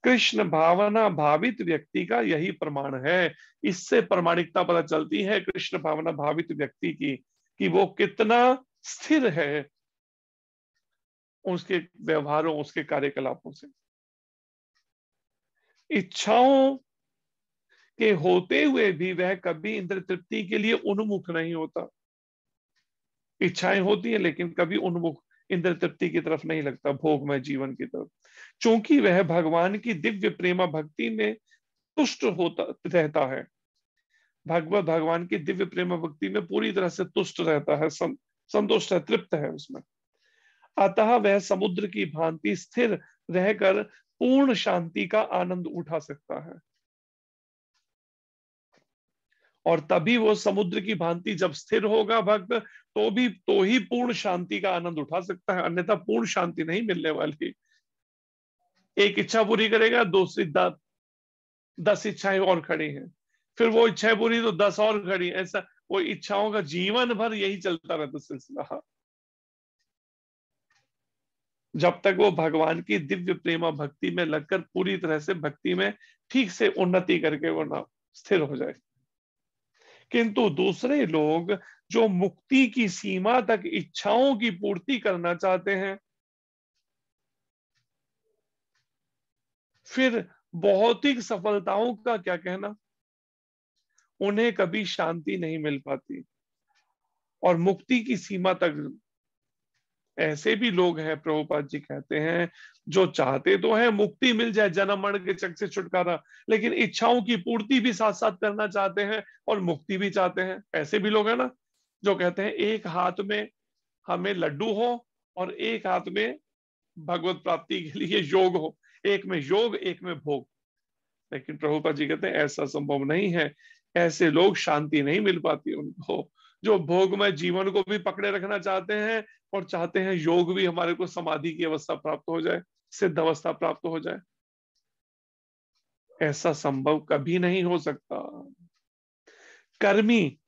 कृष्ण भावना भावित व्यक्ति का यही प्रमाण है। इससे प्रमाणिकता पता चलती है कृष्ण भावना भावित व्यक्ति की, कि वो कितना स्थिर है उसके व्यवहारों, उसके कार्यकलापों से। इच्छाओं के होते हुए भी वह कभी इंद्रिय तृप्ति के लिए उन्मुख नहीं होता। इच्छाएं होती है लेकिन कभी उन्मुख इंद्रिय तृप्ति की तरफ नहीं लगता, भोगमय जीवन की तरफ। क्योंकि वह भगवान की दिव्य प्रेमा भक्ति में तुष्ट होता रहता है। भगवान की दिव्य प्रेम भक्ति में पूरी तरह से तुष्ट रहता है, संतुष्ट है, तृप्त है उसमें। अतः वह समुद्र की भांति स्थिर रहकर पूर्ण शांति का आनंद उठा सकता है। और तभी वो समुद्र की भांति जब स्थिर होगा भक्त, तो ही पूर्ण शांति का आनंद उठा सकता है, अन्यथा पूर्ण शांति नहीं मिलने वाली। एक इच्छा पूरी करेगा, दूसरी 10 इच्छाएं और खड़ी हैं, फिर वो इच्छाएं पूरी तो 10 और खड़ी, ऐसा वो इच्छाओं का जीवन भर यही चलता रहता सिलसिला। जब तक वो भगवान की दिव्य प्रेमा भक्ति में लगकर पूरी तरह से भक्ति में ठीक से उन्नति करके वो ना स्थिर हो जाए। किंतु दूसरे लोग जो मुक्ति की सीमा तक इच्छाओं की पूर्ति करना चाहते हैं, फिर भौतिक सफलताओं का क्या कहना, उन्हें कभी शांति नहीं मिल पाती और मुक्ति की सीमा तक ऐसे भी लोग हैं, प्रभुपाद जी कहते हैं, जो चाहते तो है मुक्ति मिल जाए, जन्म मरण के चक्र से छुटकारा, लेकिन इच्छाओं की पूर्ति भी साथ साथ करना चाहते हैं और मुक्ति भी चाहते हैं। ऐसे भी लोग हैं ना, जो कहते हैं एक हाथ में हमें लड्डू हो और एक हाथ में भगवत प्राप्ति के लिए योग हो, एक में योग एक में भोग। लेकिन प्रभुपाद जी कहते हैं ऐसा संभव नहीं है, ऐसे लोग शांति नहीं मिल पाती उनको, जो भोगमय जीवन को भी पकड़े रखना चाहते हैं और चाहते हैं योग भी हमारे को समाधि की अवस्था प्राप्त हो जाए, सिद्ध अवस्था प्राप्त हो जाए। ऐसा संभव कभी नहीं हो सकता। कर्मी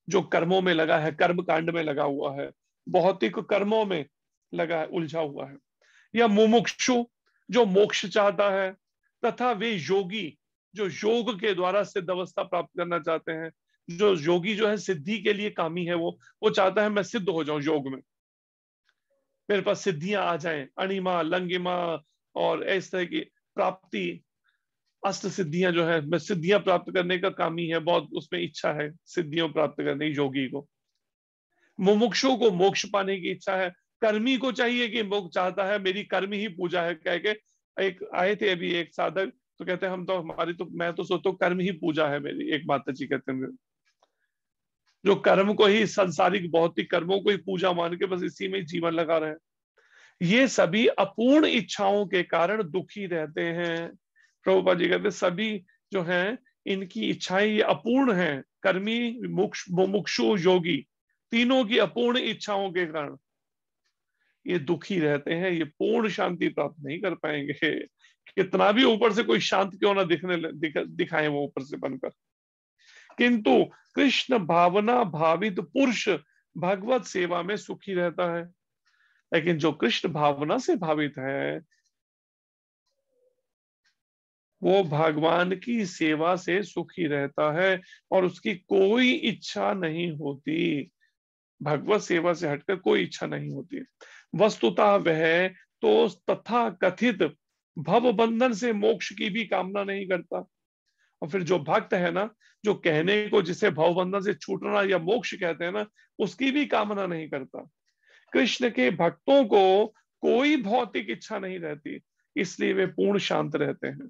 जो कर्मों में लगा है, कर्म कांड में लगा हुआ है, भौतिक कर्मों में लगा है, उलझा हुआ है, या मुमुक्षु जो मोक्ष चाहता है, तथा वे योगी जो योग के द्वारा सिद्ध अवस्था प्राप्त करना चाहते हैं। जो योगी जो है सिद्धि के लिए कामी है, वो चाहता है मैं सिद्ध हो जाऊं योग में, मेरे पास सिद्धियां आ जाएं, अणिमा लंगिमा और इस तरह की प्राप्ति, अष्ट सिद्धियां जो है, मैं सिद्धियां प्राप्त करने का कामी है, बहुत उसमें इच्छा है सिद्धियों प्राप्त करने की योगी को। मुमुक्षु को मोक्ष पाने की इच्छा है। कर्मी को चाहिए कि मोक्ष चाहता है मेरी कर्म ही पूजा है कह के। एक आए थे अभी एक साधक, तो कहते हैं हम तो हमारी तो मैं तो सोचता हूँ कर्म ही पूजा है मेरी, एक माता जी कहते हैं जो कर्म को ही, सांसारिक भौतिक कर्मों को ही पूजा मान के बस इसी में जीवन लगा रहे हैं। ये सभी अपूर्ण इच्छाओं के कारण दुखी रहते हैं। प्रभुपाद जी कहते सभी जो हैं इनकी इच्छाएं ये अपूर्ण हैं, कर्मी मुमुक्षु योगी तीनों की अपूर्ण इच्छाओं के कारण ये दुखी रहते हैं, ये पूर्ण शांति प्राप्त नहीं कर पाएंगे, कितना भी ऊपर से कोई शांत क्यों ना दिखाए वो ऊपर से बनकर। किंतु कृष्ण भावना भावित पुरुष भगवत सेवा में सुखी रहता है। लेकिन जो कृष्ण भावना से भावित है वो भगवान की सेवा से सुखी रहता है और उसकी कोई इच्छा नहीं होती, भगवत सेवा से हटकर कोई इच्छा नहीं होती। वस्तुतः वह तो तथा कथित भव बंधन से मोक्ष की भी कामना नहीं करता। और फिर जो भक्त है ना, जो कहने को जिसे भव बंधन से छूटना या मोक्ष कहते हैं ना, उसकी भी कामना नहीं करता। कृष्ण के भक्तों को कोई भौतिक इच्छा नहीं रहती, इसलिए वे पूर्ण शांत रहते हैं।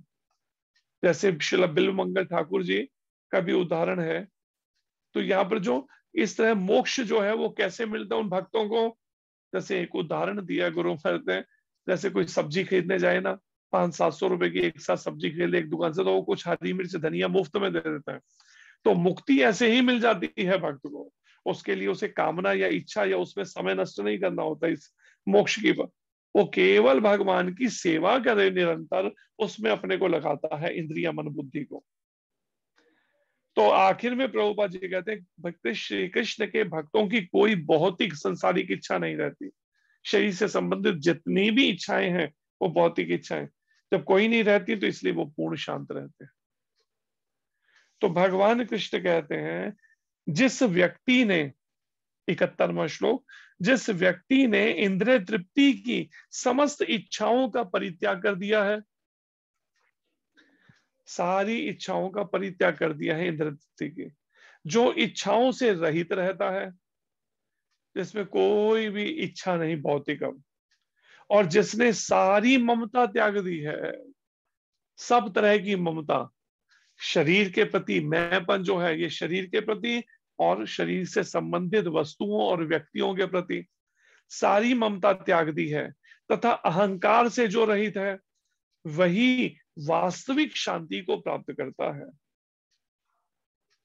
जैसे श्रील बिल्व मंगल ठाकुर जी का भी उदाहरण है। तो यहाँ पर जो इस तरह मोक्ष जो है वो कैसे मिलता है उन भक्तों को, जैसे एक उदाहरण दिया गुरु महाराज ने, जैसे कोई सब्जी खरीदने जाए ना, 500-700 रुपए की एक साथ सब्जी खरीद ले एक दुकान से, तो वो कुछ हरी मिर्च धनिया मुफ्त में दे देता है। तो मुक्ति ऐसे ही मिल जाती है भक्त को, उसके लिए उसे कामना या इच्छा या उसमें समय नष्ट नहीं करना होता इस मोक्ष की पर। वो केवल भगवान की सेवा करे निरंतर, उसमें अपने को लगाता है, इंद्रिया मन बुद्धि को। तो आखिर में प्रभुपाद जी कहते हैं भक्त श्री कृष्ण के भक्तों की कोई भौतिक संसारिक इच्छा नहीं रहती। शरीर से संबंधित जितनी भी इच्छाएं हैं वो भौतिक इच्छाएं, जब कोई नहीं रहती तो इसलिए वो पूर्ण शांत रहते हैं। तो भगवान कृष्ण कहते हैं जिस व्यक्ति ने, 71वां श्लोक, जिस व्यक्ति ने इंद्रिय तृप्ति की समस्त इच्छाओं का परित्याग कर दिया है, सारी इच्छाओं का परित्याग कर दिया है इंद्रिय तृप्ति की, जो इच्छाओं से रहित रहता है, जिसमें कोई भी इच्छा नहीं भौतिक, और जिसने सारी ममता त्याग दी है, सब तरह की ममता, शरीर के प्रति मैंपन जो है ये शरीर के प्रति और शरीर से संबंधित वस्तुओं और व्यक्तियों के प्रति सारी ममता त्याग दी है, तथा अहंकार से जो रहित है वही वास्तविक शांति को प्राप्त करता है।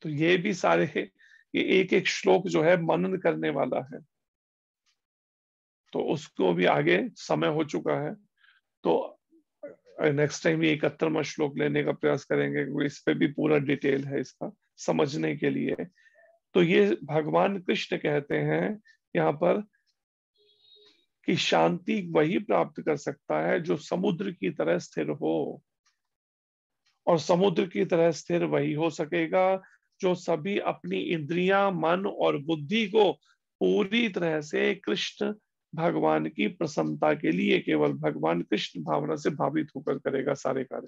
तो ये भी सारे, ये एक एक श्लोक जो है मनन करने वाला है। तो उसको भी आगे समय हो चुका है, तो नेक्स्ट टाइम ये 71वां श्लोक लेने का प्रयास करेंगे, क्योंकि इस पे भी पूरा डिटेल है इसका समझने के लिए। तो ये भगवान कृष्ण कहते हैं यहाँ पर कि शांति वही प्राप्त कर सकता है जो समुद्र की तरह स्थिर हो, और समुद्र की तरह स्थिर वही हो सकेगा जो सभी अपनी इंद्रियां, मन और बुद्धि को पूरी तरह से कृष्ण भगवान की प्रसन्नता के लिए, केवल भगवान कृष्ण भावना से भावित होकर करेगा सारे कार्य।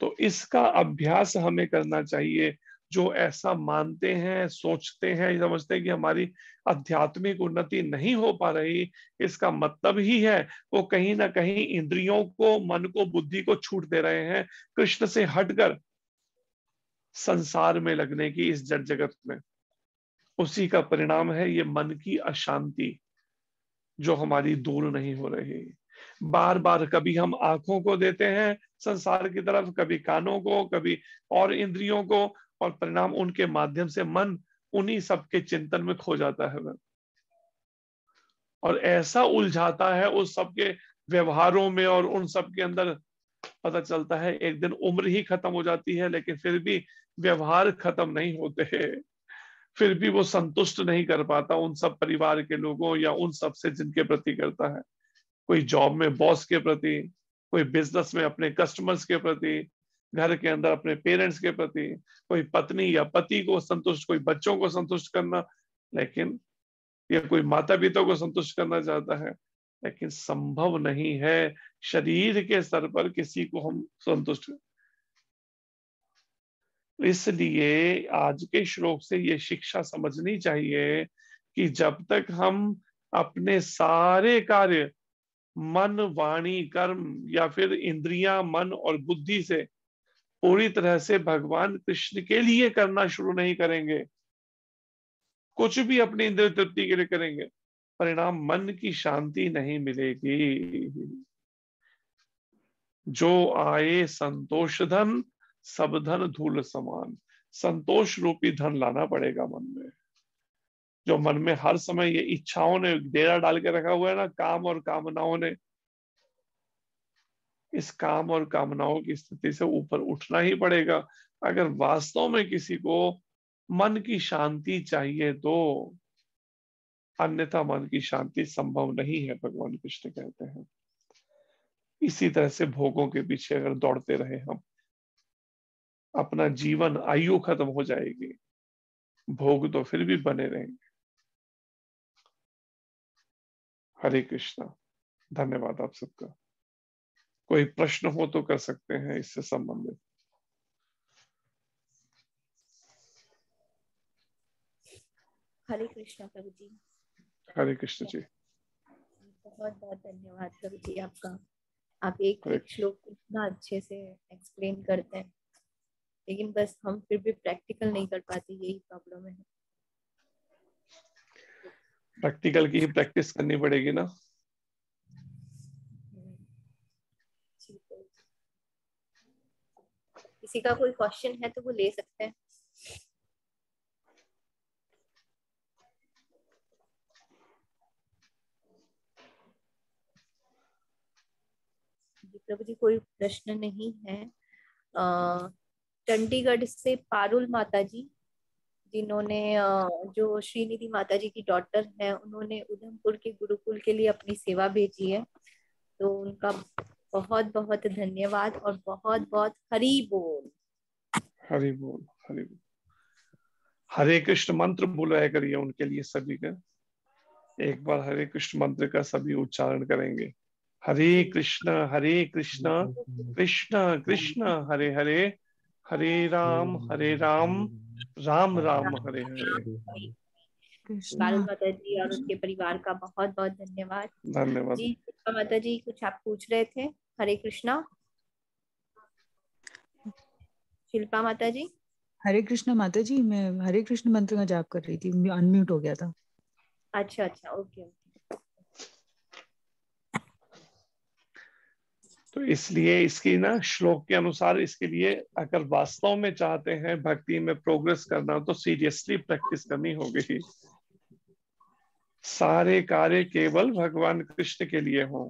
तो इसका अभ्यास हमें करना चाहिए, जो ऐसा मानते हैं, सोचते हैं, समझते हैं कि हमारी आध्यात्मिक उन्नति नहीं हो पा रही, इसका मतलब ही है वो कहीं ना कहीं इंद्रियों को, मन को, बुद्धि को छूट दे रहे हैं, कृष्ण से हटकर संसार में लगने की इस जड़ जगत में। उसी का परिणाम है ये मन की अशांति जो हमारी दूर नहीं हो रही। बार बार कभी हम आंखों को देते हैं संसार की तरफ, कभी कानों को, कभी और इंद्रियों को, और परिणाम उनके माध्यम से मन उन्हीं सबके चिंतन में खो जाता है और ऐसा उलझाता है उस सबके व्यवहारों में, और उन सब के अंदर पता चलता है एक दिन उम्र ही खत्म हो जाती है, लेकिन फिर भी व्यवहार खत्म नहीं होते, फिर भी वो संतुष्ट नहीं कर पाता उन सब परिवार के लोगों या उन सब से जिनके प्रति करता है। कोई जॉब में बॉस के प्रति, कोई बिजनेस में अपने कस्टमर्स के प्रति, घर के अंदर अपने पेरेंट्स के प्रति, कोई पत्नी या पति को संतुष्ट, कोई बच्चों को संतुष्ट करना, लेकिन या कोई माता पिता को संतुष्ट करना चाहता है, लेकिन संभव नहीं है शरीर के स्तर पर किसी को हम संतुष्ट। इसलिए आज के श्लोक से ये शिक्षा समझनी चाहिए कि जब तक हम अपने सारे कार्य मन, वाणी, कर्म या फिर इंद्रियां, मन और बुद्धि से पूरी तरह से भगवान कृष्ण के लिए करना शुरू नहीं करेंगे, कुछ भी अपनी इंद्रिय तृप्ति के लिए करेंगे, परिणाम मन की शांति नहीं मिलेगी। जो आए संतोष धन, सब धन धूल समान। संतोष रूपी धन लाना पड़ेगा मन में। जो मन में हर समय ये इच्छाओं ने डेरा डाल के रखा हुआ है ना, काम और कामनाओं ने, इस काम और कामनाओं की स्थिति से ऊपर उठना ही पड़ेगा अगर वास्तव में किसी को मन की शांति चाहिए तो। अन्यथा मन की शांति संभव नहीं है, भगवान कृष्ण कहते हैं। इसी तरह से भोगों के पीछे अगर दौड़ते रहे हम, अपना जीवन, आयु खत्म हो जाएगी, भोग तो फिर भी बने रहेंगे। हरे कृष्णा। धन्यवाद आप सबका। कोई प्रश्न हो तो कर सकते हैं इससे संबंधित। हरे कृष्णा प्रभु जी। हरे कृष्ण जी। बहुत बहुत धन्यवाद प्रभु जी आपका। आप एक एक श्लोक को इतना अच्छे से एक्सप्लेन करते हैं, लेकिन बस हम फिर भी प्रैक्टिकल नहीं कर पाते, यही प्रॉब्लम है। प्रैक्टिकल की ही प्रैक्टिस करनी पड़ेगी ना। किसी का कोई क्वेश्चन है तो वो ले सकते हैं। प्रभु जी कोई प्रश्न नहीं है। चंडीगढ़ से पारुल माता जी, जिन्होंने जो श्रीनिधि माता जी की डॉटर है, उन्होंने उधमपुर के गुरुकुल के लिए अपनी सेवा भेजी है, तो उनका बहुत बहुत धन्यवाद और बहुत बहुत हरि बोल। हरि बोल, हरि बोल। हरे कृष्ण मंत्र बुलाया करिए उनके लिए सभी का। एक बार हरे कृष्ण मंत्र का सभी उच्चारण करेंगे। हरे कृष्ण कृष्ण कृष्ण हरे हरे, हरे राम राम राम हरे हरे। पारुल माता जी और उनके परिवार का बहुत बहुत धन्यवाद। धन्यवाद जी माता जी, कुछ आप पूछ रहे थे? हरे कृष्णा। शिल्पा माता जी। हरे कृष्ण माता जी, मैं हरे कृष्ण मंत्र का जाप कर रही थी, अनम्यूट हो गया था। अच्छा अच्छा, ओके। तो इसलिए इसकी ना श्लोक के अनुसार इसके लिए अगर वास्तव में चाहते हैं भक्ति में प्रोग्रेस करना तो सीरियसली प्रैक्टिस करनी होगी। सारे कार्य केवल भगवान कृष्ण के लिए हों।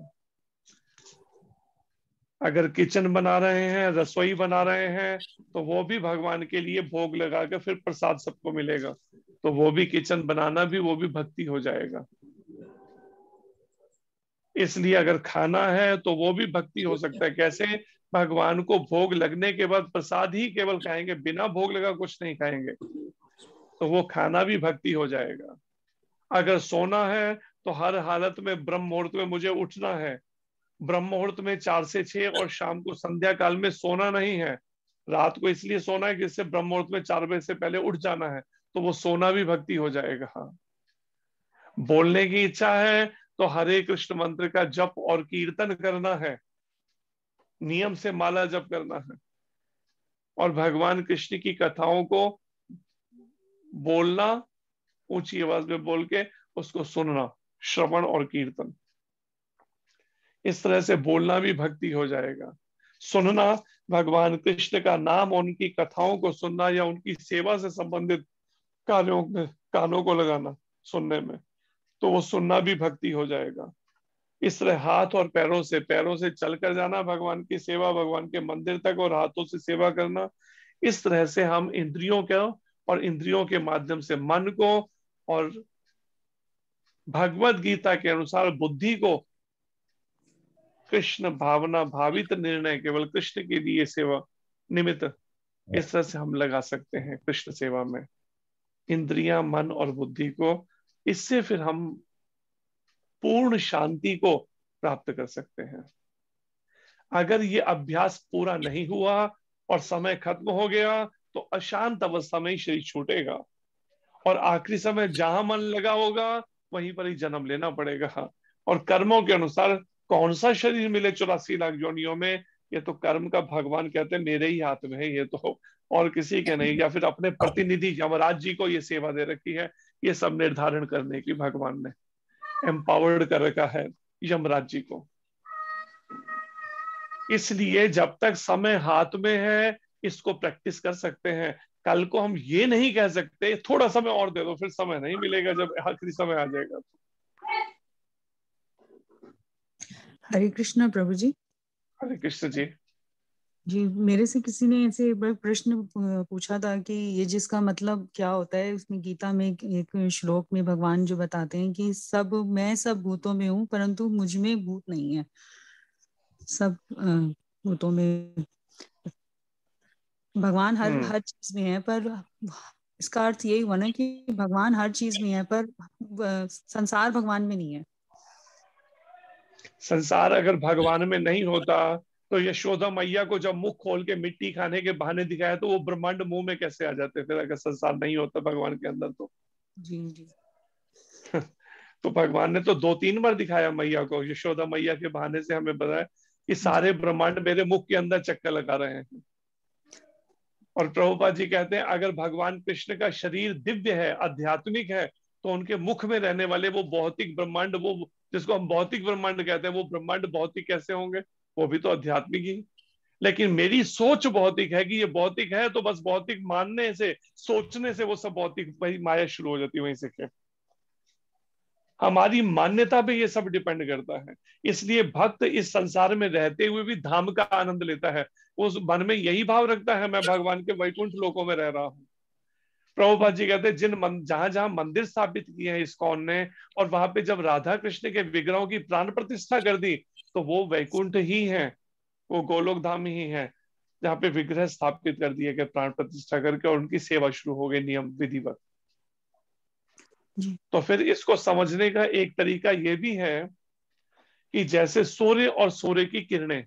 अगर किचन बना रहे हैं, रसोई बना रहे हैं, तो वो भी भगवान के लिए भोग लगाकर फिर प्रसाद सबको मिलेगा, तो वो भी किचन बनाना भी, वो भी भक्ति हो जाएगा। इसलिए अगर खाना है तो वो भी भक्ति हो सकता है। कैसे? भगवान को भोग लगने के बाद प्रसाद ही केवल खाएंगे, बिना भोग लगा कुछ नहीं खाएंगे, तो वो खाना भी भक्ति हो जाएगा। अगर सोना है तो हर हालत में ब्रह्म मुहूर्त में मुझे उठना है, ब्रह्म मुहूर्त में 4 से 6 और शाम को संध्या काल में सोना नहीं है, रात को इसलिए सोना है कि इससे ब्रह्म मुहूर्त में 4 बजे से पहले उठ जाना है, तो वो सोना भी भक्ति हो जाएगा। हाँ, बोलने की इच्छा है तो हरे कृष्ण मंत्र का जप और कीर्तन करना है, नियम से माला जप करना है, और भगवान कृष्ण की कथाओं को बोलना, ऊंची आवाज में बोल के उसको सुनना, श्रवण और कीर्तन। इस तरह से बोलना भी भक्ति हो जाएगा। सुनना, भगवान कृष्ण का नाम और उनकी कथाओं को सुनना या उनकी सेवा से संबंधित कार्यों में कानों को लगाना सुनने में, तो वो सुनना भी भक्ति हो जाएगा। इस तरह हाथ और पैरों से चलकर जाना भगवान की सेवा, भगवान के मंदिर तक, और हाथों से सेवा करना। इस तरह से हम इंद्रियों को और इंद्रियों के माध्यम से मन को और भगवत गीता के अनुसार बुद्धि को कृष्ण भावना भावित निर्णय, केवल कृष्ण के लिए सेवा निमित्त, इस तरह से हम लगा सकते हैं कृष्ण सेवा में इंद्रियां, मन और बुद्धि को। इससे फिर हम पूर्ण शांति को प्राप्त कर सकते हैं। अगर ये अभ्यास पूरा नहीं हुआ और समय खत्म हो गया तो अशांत अवस्था में ही शरीर छूटेगा, और आखिरी समय जहां मन लगा होगा वहीं पर ही जन्म लेना पड़ेगा। और कर्मों के अनुसार कौन सा शरीर मिले 84 लाख योनियों में, ये तो कर्म का भगवान कहते हैं मेरे ही हाथ में है, ये तो और किसी के नहीं, या फिर अपने प्रतिनिधि यमराज जी को ये सेवा दे रखी है, ये सब निर्धारण करने की भगवान ने एम्पावर्ड कर रखा है यमराज जी को। इसलिए जब तक समय हाथ में है इसको प्रैक्टिस कर सकते हैं। कल को हम ये नहीं कह सकते थोड़ा समय और दे दो, फिर समय नहीं मिलेगा जब आखिरी समय आ जाएगा। हरे कृष्णा प्रभु जी। हरे कृष्ण जी। जी, मेरे से किसी ने ऐसे एक बार प्रश्न पूछा था कि ये जिसका मतलब क्या होता है, उसमें गीता में एक श्लोक में भगवान जो बताते हैं कि मैं सब भूतों में हूँ परंतु मुझ में भूत नहीं है। सब भूतों में भगवान हर चीज में है, पर इसका अर्थ यही हुआ ना कि भगवान हर चीज में है पर संसार भगवान में नहीं है। संसार अगर भगवान में नहीं होता तो यशोदा मैया को जब मुख खोल के मिट्टी खाने के बहाने दिखाया तो वो ब्रह्मांड मुंह में कैसे आ जाते फिर, अगर संसार नहीं होता भगवान के अंदर तो। जी जी। तो भगवान ने तो 2-3 बार दिखाया मैया को, यशोदा मैया के बहाने से हमें बताया कि सारे ब्रह्मांड मेरे मुख के अंदर चक्कर लगा रहे हैं। और प्रभुपाद जी कहते हैं अगर भगवान कृष्ण का शरीर दिव्य है, आध्यात्मिक है, तो उनके मुख में रहने वाले वो भौतिक ब्रह्मांड, वो जिसको हम भौतिक ब्रह्मांड कहते हैं, वो ब्रह्मांड भौतिक कैसे होंगे, वो भी तो आध्यात्मिक ही। लेकिन मेरी सोच भौतिक है कि ये भौतिक है, तो बस भौतिक मानने से, सोचने से वो सब भौतिक, वही माया शुरू हो जाती है वहीं से। क्या हमारी मान्यता पे ये सब डिपेंड करता है। इसलिए भक्त इस संसार में रहते हुए भी धाम का आनंद लेता है। उस मन में यही भाव रखता है मैं भगवान के वैकुंठ लोकों में रह रहा हूँ। प्रभुपाद जी कहते हैं जहां जहां मंदिर स्थापित किए हैं इस्कॉन ने, और वहां पे जब राधा कृष्ण के विग्रहों की प्राण प्रतिष्ठा कर दी, तो वो वैकुंठ ही है, वो गोलोक धाम ही है, जहाँ पे विग्रह स्थापित कर दिए गए प्राण प्रतिष्ठा करके, और उनकी सेवा शुरू हो गई नियम विधिवत। तो फिर इसको समझने का एक तरीका ये भी है कि जैसे सूर्य और सूर्य की किरणें,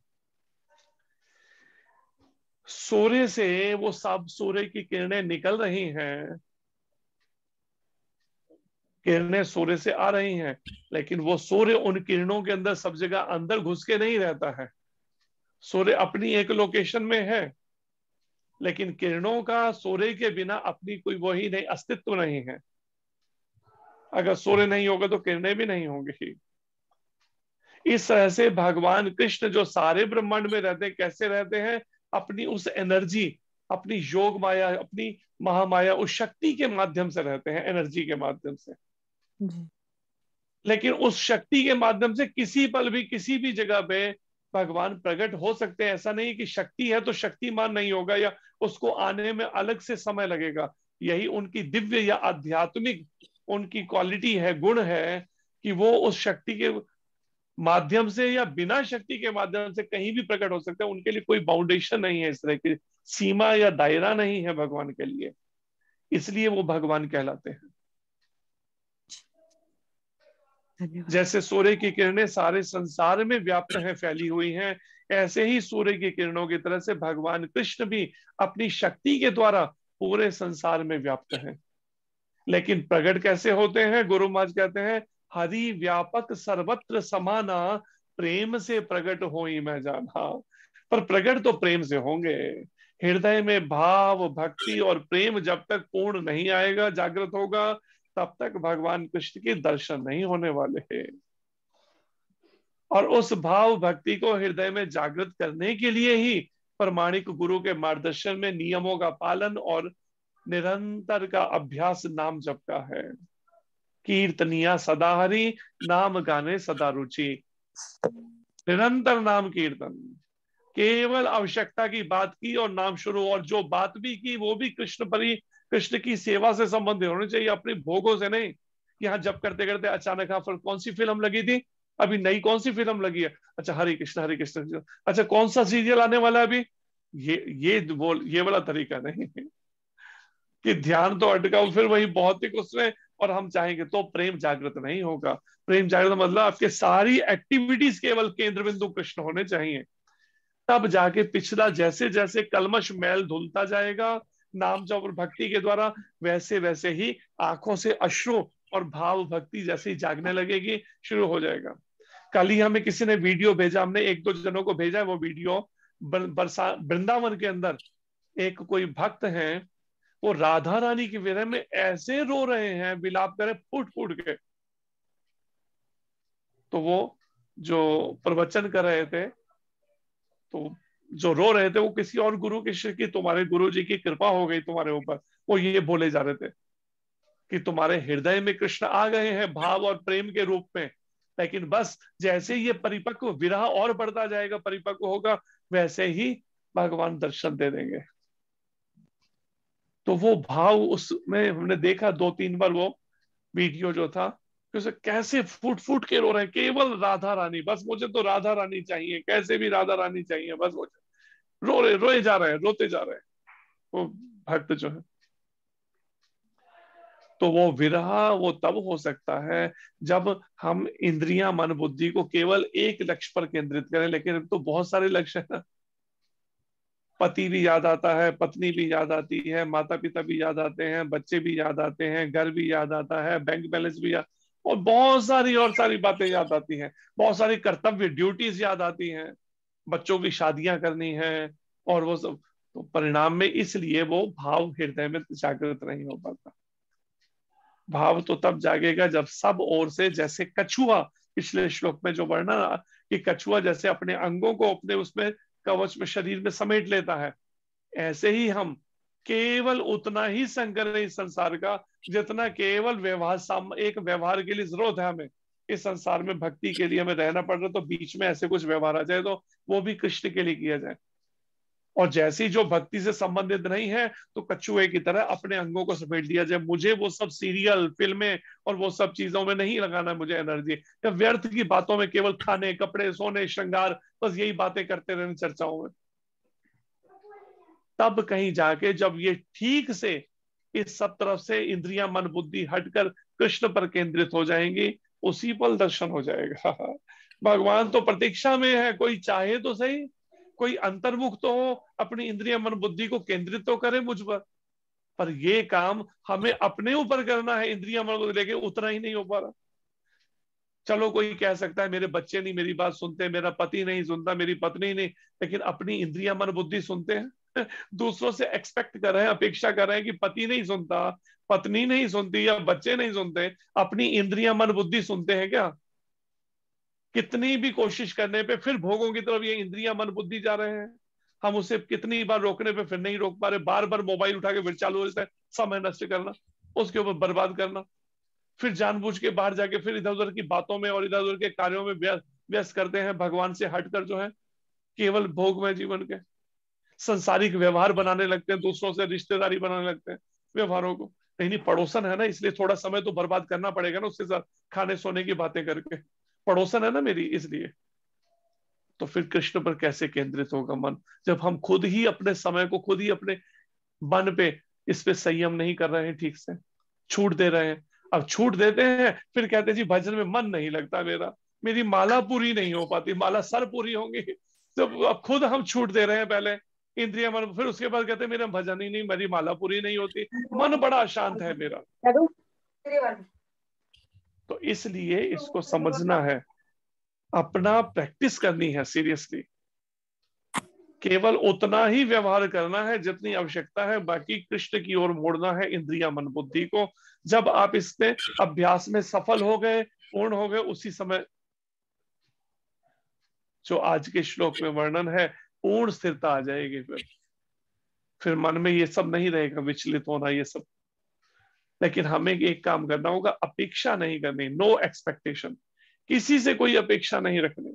सूर्य से वो सब सूर्य की किरणें निकल रही हैं, किरणें सूर्य से आ रही हैं, लेकिन वो सूर्य उन किरणों के अंदर सब जगह अंदर घुस के नहीं रहता है। सूर्य अपनी एक लोकेशन में है, लेकिन किरणों का सूर्य के बिना अपनी कोई वही नहीं, अस्तित्व नहीं है। अगर सूर्य नहीं होगा तो किरणें भी नहीं होंगी। इस तरह से भगवान कृष्ण जो सारे ब्रह्मांड में रहते हैं, कैसे रहते हैं, अपनी उस एनर्जी, अपनी योग माया, अपनी महामाया, उस शक्ति के माध्यम से रहते हैं, एनर्जी के माध्यम से। लेकिन उस शक्ति के माध्यम से किसी पल भी किसी भी जगह पे भगवान प्रकट हो सकते हैं। ऐसा नहीं कि शक्ति है तो शक्तिमान नहीं होगा या उसको आने में अलग से समय लगेगा। यही उनकी दिव्य या आध्यात्मिक उनकी क्वालिटी है, गुण है, कि वो उस शक्ति के माध्यम से या बिना शक्ति के माध्यम से कहीं भी प्रकट हो सकते हैं। उनके लिए कोई बाउंडेशन नहीं है, इस तरह की सीमा या दायरा नहीं है भगवान के लिए, इसलिए वो भगवान कहलाते हैं। जैसे सूर्य की किरणें सारे संसार में व्याप्त हैं, फैली हुई हैं, ऐसे ही सूर्य की किरणों की तरह से भगवान कृष्ण भी अपनी शक्ति के द्वारा पूरे संसार में व्याप्त हैं। लेकिन प्रकट कैसे होते हैं? गुरु महाराज कहते हैं, हरि व्यापक सर्वत्र समाना, प्रेम से प्रकट होई मैं जाना। पर प्रकट तो प्रेम से होंगे। हृदय में भाव, भक्ति और प्रेम जब तक पूर्ण नहीं आएगा, जागृत होगा, तब तक भगवान कृष्ण के दर्शन नहीं होने वाले हैं। और उस भाव भक्ति को हृदय में जागृत करने के लिए ही प्रमाणिक गुरु के मार्गदर्शन में नियमों का पालन और निरंतर का अभ्यास नाम जप का है। कीर्तनिया सदा हरि, नाम गाने सदा रुचि। निरंतर नाम कीर्तन, केवल आवश्यकता की बात की और नाम शुरू, और जो बात भी की वो भी कृष्ण की सेवा से संबंधित होनी चाहिए, अपने भोगों से नहीं। यहाँ जब करते करते अचानक हाँ कौन सी फिल्म लगी थी, अभी नई कौन सी फिल्म लगी है, अच्छा हरे कृष्ण, अच्छा कौन सा सीरियल आने वाला है अभी, ये वाला तरीका नहीं कि ध्यान तो अटकाओ फिर वही भौतिक उसमें, और हम चाहेंगे तो प्रेम जागृत नहीं होगा। प्रेम जागृत मतलब आपके सारी एक्टिविटीज केवल केंद्र बिंदु कृष्ण होने चाहिए। तब जाके पिछला जैसे जैसे कलमश मैल धुलता जाएगा नाम जप और भक्ति के द्वारा, वैसे वैसे ही आंखों से अश्रु और भाव भक्ति जैसे ही जागने लगेगी, शुरू हो जाएगा। कल ही हमें किसी ने वीडियो भेजा, हमने एक दो जनों को भेजा है वो वीडियो। वृंदावन के अंदर एक कोई भक्त हैं, वो राधा रानी के विरह में ऐसे रो रहे हैं, विलाप कर रहे फूट फूट के। तो वो जो प्रवचन कर रहे थे, तो जो रो रहे थे वो किसी और गुरु के शिष्य की, तुम्हारे गुरु जी की कृपा हो गई तुम्हारे ऊपर, वो ये बोले जा रहे थे कि तुम्हारे हृदय में कृष्ण आ गए हैं भाव और प्रेम के रूप में, लेकिन बस जैसे ये परिपक्व विरह और बढ़ता जाएगा, परिपक्व होगा, वैसे ही भगवान दर्शन दे देंगे। तो वो भाव उसमें हमने देखा 2-3 बार वो वीडियो जो था, कि कैसे फूट फूट के रो रहे हैं, केवल राधा रानी, बस मुझे तो राधा रानी चाहिए, कैसे भी राधा रानी चाहिए, बस मुझे रोए जा रहे हैं, रोते जा रहे हैं वो भक्त जो है। तो वो विरह वो तब हो सकता है जब हम इंद्रियां मन बुद्धि को केवल एक लक्ष्य पर केंद्रित करें। लेकिन तो बहुत सारे लक्ष्य है ना, पति भी याद आता है, पत्नी भी याद आती है, माता पिता भी याद आते हैं, बच्चे भी याद आते हैं, घर भी याद आता है, बैंक बैलेंस भी याद, और बहुत सारी बातें याद आती हैं, बहुत सारी कर्तव्य ड्यूटीज याद आती हैं, बच्चों की शादियां करनी है और वो सब। तो परिणाम में इसलिए वो भाव हृदय में जागृत नहीं हो पाता। भाव तो तब जागेगा जब सब ओर से, जैसे कछुआ, पिछले श्लोक में जो वर्णन कि कछुआ जैसे अपने अंगों को अपने उसमें कवच में शरीर में समेट लेता है, ऐसे ही हम केवल उतना ही संग करें इस संसार का जितना केवल एक व्यवहार के लिए जरूरत है हमें। इस संसार में भक्ति के लिए हमें रहना पड़ रहा है, तो बीच में ऐसे कुछ व्यवहार आ जाए तो वो भी कृष्ण के लिए किया जाए। और जैसी जो भक्ति से संबंधित नहीं है, तो कछुए की तरह अपने अंगों को समेट दिया जाए। मुझे वो सब सीरियल, फिल्में और वो सब चीजों में नहीं लगाना मुझे एनर्जी, या व्यर्थ की बातों में, केवल खाने, कपड़े, सोने, श्रृंगार, बस यही बातें करते रहने चर्चाओं में। तब कहीं जाके जब ये ठीक से इस सब तरफ से इंद्रियां मन बुद्धि हटकर कृष्ण पर केंद्रित हो जाएंगी, उसी पल दर्शन हो जाएगा। भगवान तो प्रतीक्षा में है, कोई चाहे तो सही, कोई अंतर्मुख तो हो, अपनी इंद्रिय मन बुद्धि को केंद्रित तो करे मुझ पर ये काम हमें अपने ऊपर करना है। इंद्रिय मन बुद्धि लेके उतना ही नहीं हो पा रहा। चलो कोई कह सकता है मेरे बच्चे नहीं मेरी बात सुनते, मेरा पति नहीं सुनता, मेरी पत्नी नहीं, लेकिन अपनी इंद्रिय मन बुद्धि सुनते हैं। दूसरों से एक्सपेक्ट कर रहे हैं, अपेक्षा कर रहे हैं कि पति नहीं सुनता, पत्नी नहीं सुनती या बच्चे नहीं सुनते, अपनी इंद्रिय मन बुद्धि सुनते हैं क्या? कितनी भी कोशिश करने पे फिर भोगों की तरफ ये इंद्रियां मन बुद्धि जा रहे हैं। हम उसे कितनी बार रोकने पे फिर नहीं रोक पा रहे, बार बार मोबाइल उठा के फिर चालू हो जाता है, समय नष्ट करना, उसके ऊपर बर्बाद करना, फिर जानबूझ के बाहर जाके फिर इधर उधर की बातों में और इधर उधर के कार्यों में व्यस्त करते हैं, भगवान से हटकर जो है केवल भोगमय जीवन के संसारिक व्यवहार बनाने लगते हैं, दूसरों से रिश्तेदारी बनाने लगते हैं व्यवहारों को। नहीं पड़ोसन है ना, इसलिए थोड़ा समय तो बर्बाद करना पड़ेगा ना उसके साथ, खाने सोने की बातें करके, पड़ोसन है ना मेरी, इसलिए। तो फिर कृष्ण पर कैसे केंद्रित होगा मन, जब हम खुद ही अपने समय को, खुद ही अपने मन पे, इस पे संयम नहीं कर रहे हैं, ठीक से छूट दे रहे हैं। अब छूट देते हैं फिर कहते हैं जी भजन में मन नहीं लगता मेरा, मेरी माला पूरी नहीं हो पाती, माला सर पूरी होंगी जब अब खुद हम छूट दे रहे हैं पहले इंद्रिय मन, फिर उसके बाद कहते हैं मेरा भजन ही नहीं, मेरी माला पूरी नहीं होती, मन बड़ा अशांत है मेरा। तो इसलिए इसको समझना है, अपना प्रैक्टिस करनी है सीरियसली, केवल उतना ही व्यवहार करना है जितनी आवश्यकता है, बाकी कृष्ण की ओर मोड़ना है इंद्रिया मन बुद्धि को। जब आप इसमें अभ्यास में सफल हो गए, पूर्ण हो गए, उसी समय जो आज के श्लोक में वर्णन है पूर्ण स्थिरता आ जाएगी। फिर मन में ये सब नहीं रहेगा, विचलित होना ये सब। लेकिन हमें एक काम करना होगा, अपेक्षा नहीं करनी, नो एक्सपेक्टेशन, किसी से कोई अपेक्षा नहीं रखनी,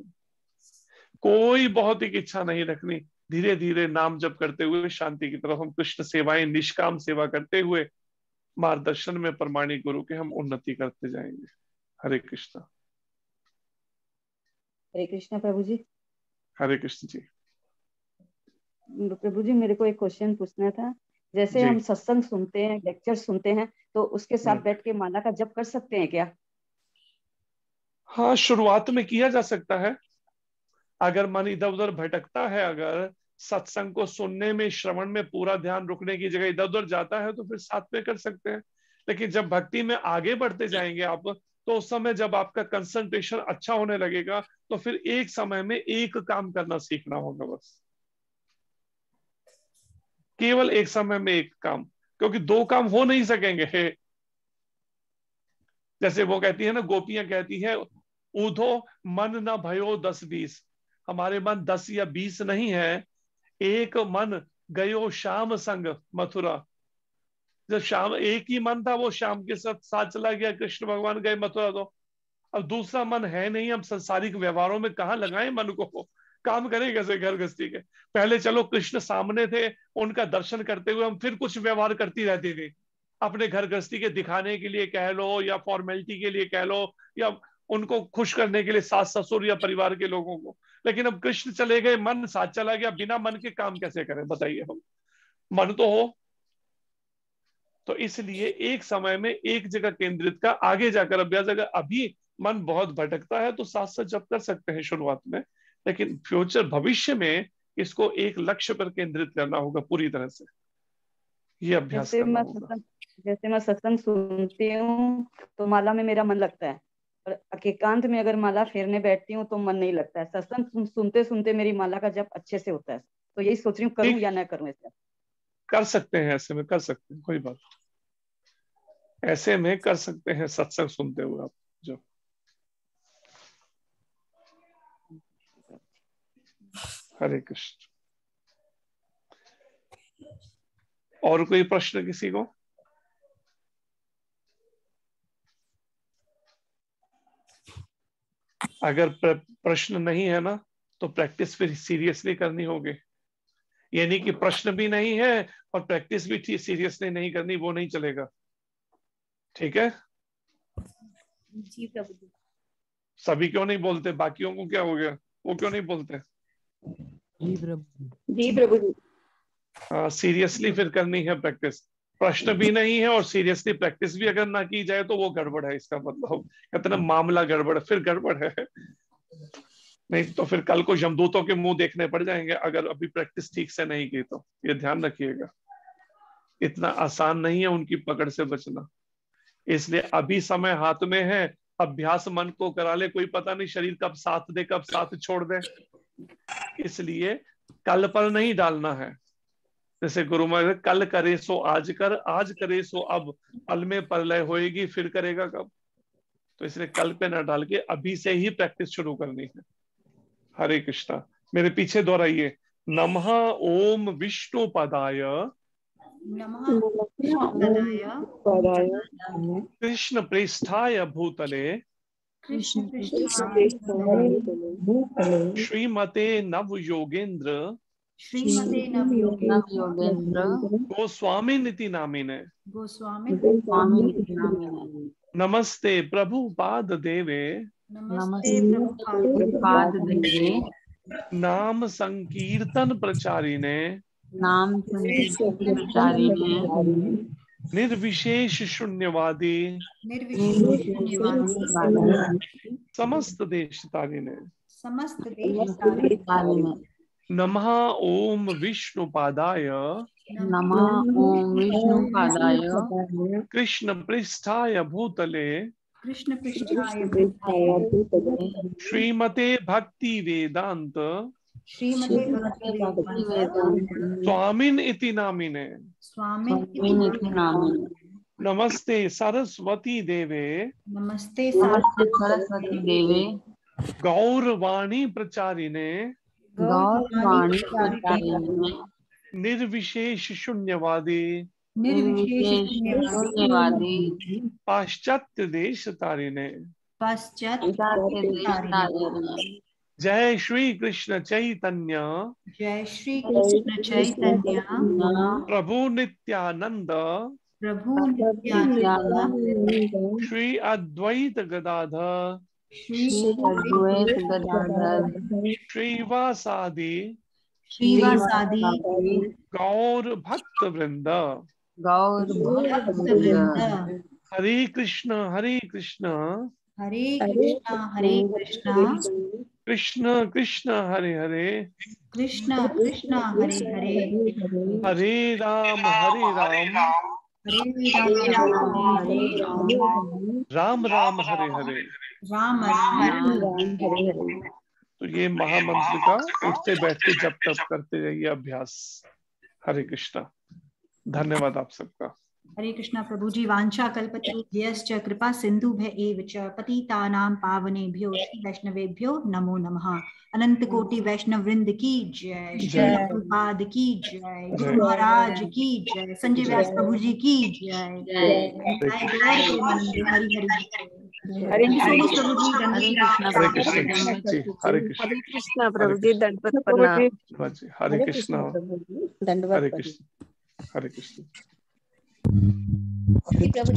कोई बहुत ही इच्छा नहीं रखनी। धीरे धीरे नाम जप करते हुए शांति की तरफ हम कृष्ण सेवाएं, निष्काम सेवा करते हुए मार्गदर्शन में प्रमाणिक गुरु के हम उन्नति करते जाएंगे। हरे कृष्ण। हरे कृष्ण प्रभु जी। हरे कृष्ण जी। प्रभु जी मेरे को एक क्वेश्चन पूछना था। जैसे हम सत्संग सुनते हैं, लेक्चर सुनते हैं, तो उसके साथ बैठ के माला का जप कर सकते हैं क्या? हाँ, शुरुआत में किया जा सकता है। अगर मन इधर उधर भटकता है, अगर सत्संग को सुनने में, श्रवण में पूरा ध्यान रुकने की जगह इधर उधर जाता है, तो फिर साथ में कर सकते हैं। लेकिन जब भक्ति में आगे बढ़ते जाएंगे आप, तो उस समय जब आपका कंसंट्रेशन अच्छा होने लगेगा, तो फिर एक समय में एक काम करना सीखना होगा, बस केवल एक समय में एक काम, क्योंकि दो काम हो नहीं सकेंगे। जैसे वो कहती है ना, गोपियां कहती है, ऊधो मन न भयो 10-20, हमारे मन 10 या 20 नहीं है, एक मन गयो श्याम संग मथुरा। जब श्याम, एक ही मन था, वो श्याम के साथ चला गया, कृष्ण भगवान गए मथुरा। तो अब दूसरा मन है नहीं, हम संसारिक व्यवहारों में कहाँ लगाएं मन को, काम करें कैसे घर गृहस्थी के। पहले चलो कृष्ण सामने थे, उनका दर्शन करते हुए हम फिर कुछ व्यवहार करती रहती थी, अपने घर गृहस्थी के दिखाने के लिए कह लो, या फॉर्मेलिटी के लिए कह लो, या उनको खुश करने के लिए सास ससुर या परिवार के लोगों को। लेकिन अब कृष्ण चले गए, मन साथ चला गया, बिना मन के काम कैसे करें बताइए हम, मन तो हो। तो इसलिए एक समय में एक जगह केंद्रित का आगे जाकर अभ्यास। अगर अभी मन बहुत भटकता है तो साथ साथ जप कर सकते हैं शुरुआत में, लेकिन फ्यूचर भविष्य में इसको एक लक्ष्य पर केंद्रित करना होगा पूरी तरह से, ये अभ्यास करना होगा। जैसे मैं सत्संग सुनती हूँ तो माला में मेरा मन लगता है, और एकांत में अगर माला फेरने बैठती हूँ तो मन नहीं लगता है। सत्संग सुनते सुनते मेरी माला का जप अच्छे से होता है। तो यही सोच रही हूँ, करूँ या ना करूँ। ऐसा कर सकते हैं, ऐसे में कर सकते हैं, कोई बात, ऐसे में कर सकते हैं सत्संग सुनते हुए आप जो। हरे कृष्ण। और कोई प्रश्न किसी को? अगर प्रश्न नहीं है ना, तो प्रैक्टिस फिर सीरियसली करनी होगी। यानी कि प्रश्न भी नहीं है और प्रैक्टिस भी सीरियसली नहीं करनी, वो नहीं चलेगा। ठीक है जी प्रभु जी। सभी क्यों नहीं बोलते? बाकियों को क्या हो गया, वो क्यों नहीं बोलते? जी प्रभु जी। हाँ, सीरियसली फिर करनी है प्रैक्टिस। प्रश्न भी नहीं है और सीरियसली प्रैक्टिस भी अगर ना की जाए तो वो गड़बड़ है, इसका मतलब कहते ना मामला गड़बड़, फिर गड़बड़ है। नहीं तो फिर कल को यमदूतों के मुंह देखने पड़ जाएंगे अगर अभी प्रैक्टिस ठीक से नहीं की तो। ये ध्यान रखिएगा, इतना आसान नहीं है उनकी पकड़ से बचना। इसलिए अभी समय हाथ में है, अभ्यास मन को करा ले, कोई पता नहीं शरीर कब साथ दे कब साथ छोड़ दे। इसलिए कल पर नहीं डालना है। जैसे गुरु महाराज, कल करे सो आज कर, आज करे सो अब, पल में प्रलय होएगी फिर करेगा कब। तो इसलिए कल पे ना डाल के अभी से ही प्रैक्टिस शुरू करनी है। हरे कृष्णा। मेरे पीछे दोहराइए, नमः ओम विष्णु पदाय कृष्ण प्रेष्ठाय भूतले श्रीमते नव योगेंद्र गोस्वामी नीति नामिने नमस्ते प्रभु पाद देवे नाम संकीर्तन प्रचारिणे निर्विशेष शून्यवादी समस्त देश तारिणे। नमः ओम विष्णुपादाय नमः ओम विष्णुपादाय कृष्ण पृष्ठाय भूतले कृष्ण पृष्ठाय श्रीमते भक्ति वेदांत श्रीमते भक्ति वेदांत स्वामिन इति नामिने स्वामिन नामिने नमस्ते सरस्वती देवे नमस्ते सरस्वती देवे गौरवाणी प्रचारिणे गौरवाणी प्रचारिणे निर्विशेष शून्यवादी निर्विशेष शून्यवादी पाश्चात्य देश तारिणे पाश्चात्य जय श्री कृष्ण चैतन्य जय श्री कृष्ण चैतन्य प्रभु नित्यानंद प्रभु नित्यानंद श्री अद्वैत गदाधर श्री अद्वैत गदाधर श्रीवासादि श्रीवासादि गौर भक्त वृंद गौर भक्त वृंद हरे कृष्ण हरे कृष्ण हरे कृष्ण कृष्ण कृष्ण हरे हरे कृष्ण कृष्ण हरे हरे हरे राम हरे राम राम राम हरे हरे राम राम तो ये महामंत्र का उठते बैठते जप तप करते रहिए अभ्यास। हरे कृष्णा। धन्यवाद आप सबका। हरे कृष्णा प्रभु जी। वांछा कल्पतरुभ्यश्च कृपा सिंधुभ्य एव च पतितानां पावनेभ्यो श्री वैष्णवेभ्यो नमो नमः। अनंत कोटि वैष्णव वृंद की जय। श्री प्रभुपाद की जय। गुरु महाराज की जय। संजय व्यास प्रभु जी की जय। हरि हरि प्रभु जी। हरे कृष्ण जी। हरे कृष्ण प्रभु जी। दंडवत प्रणाम। हरे कृष्ण। दंडवत। हरे कृष्ण। हरे कृष्ण। प्रभु जी।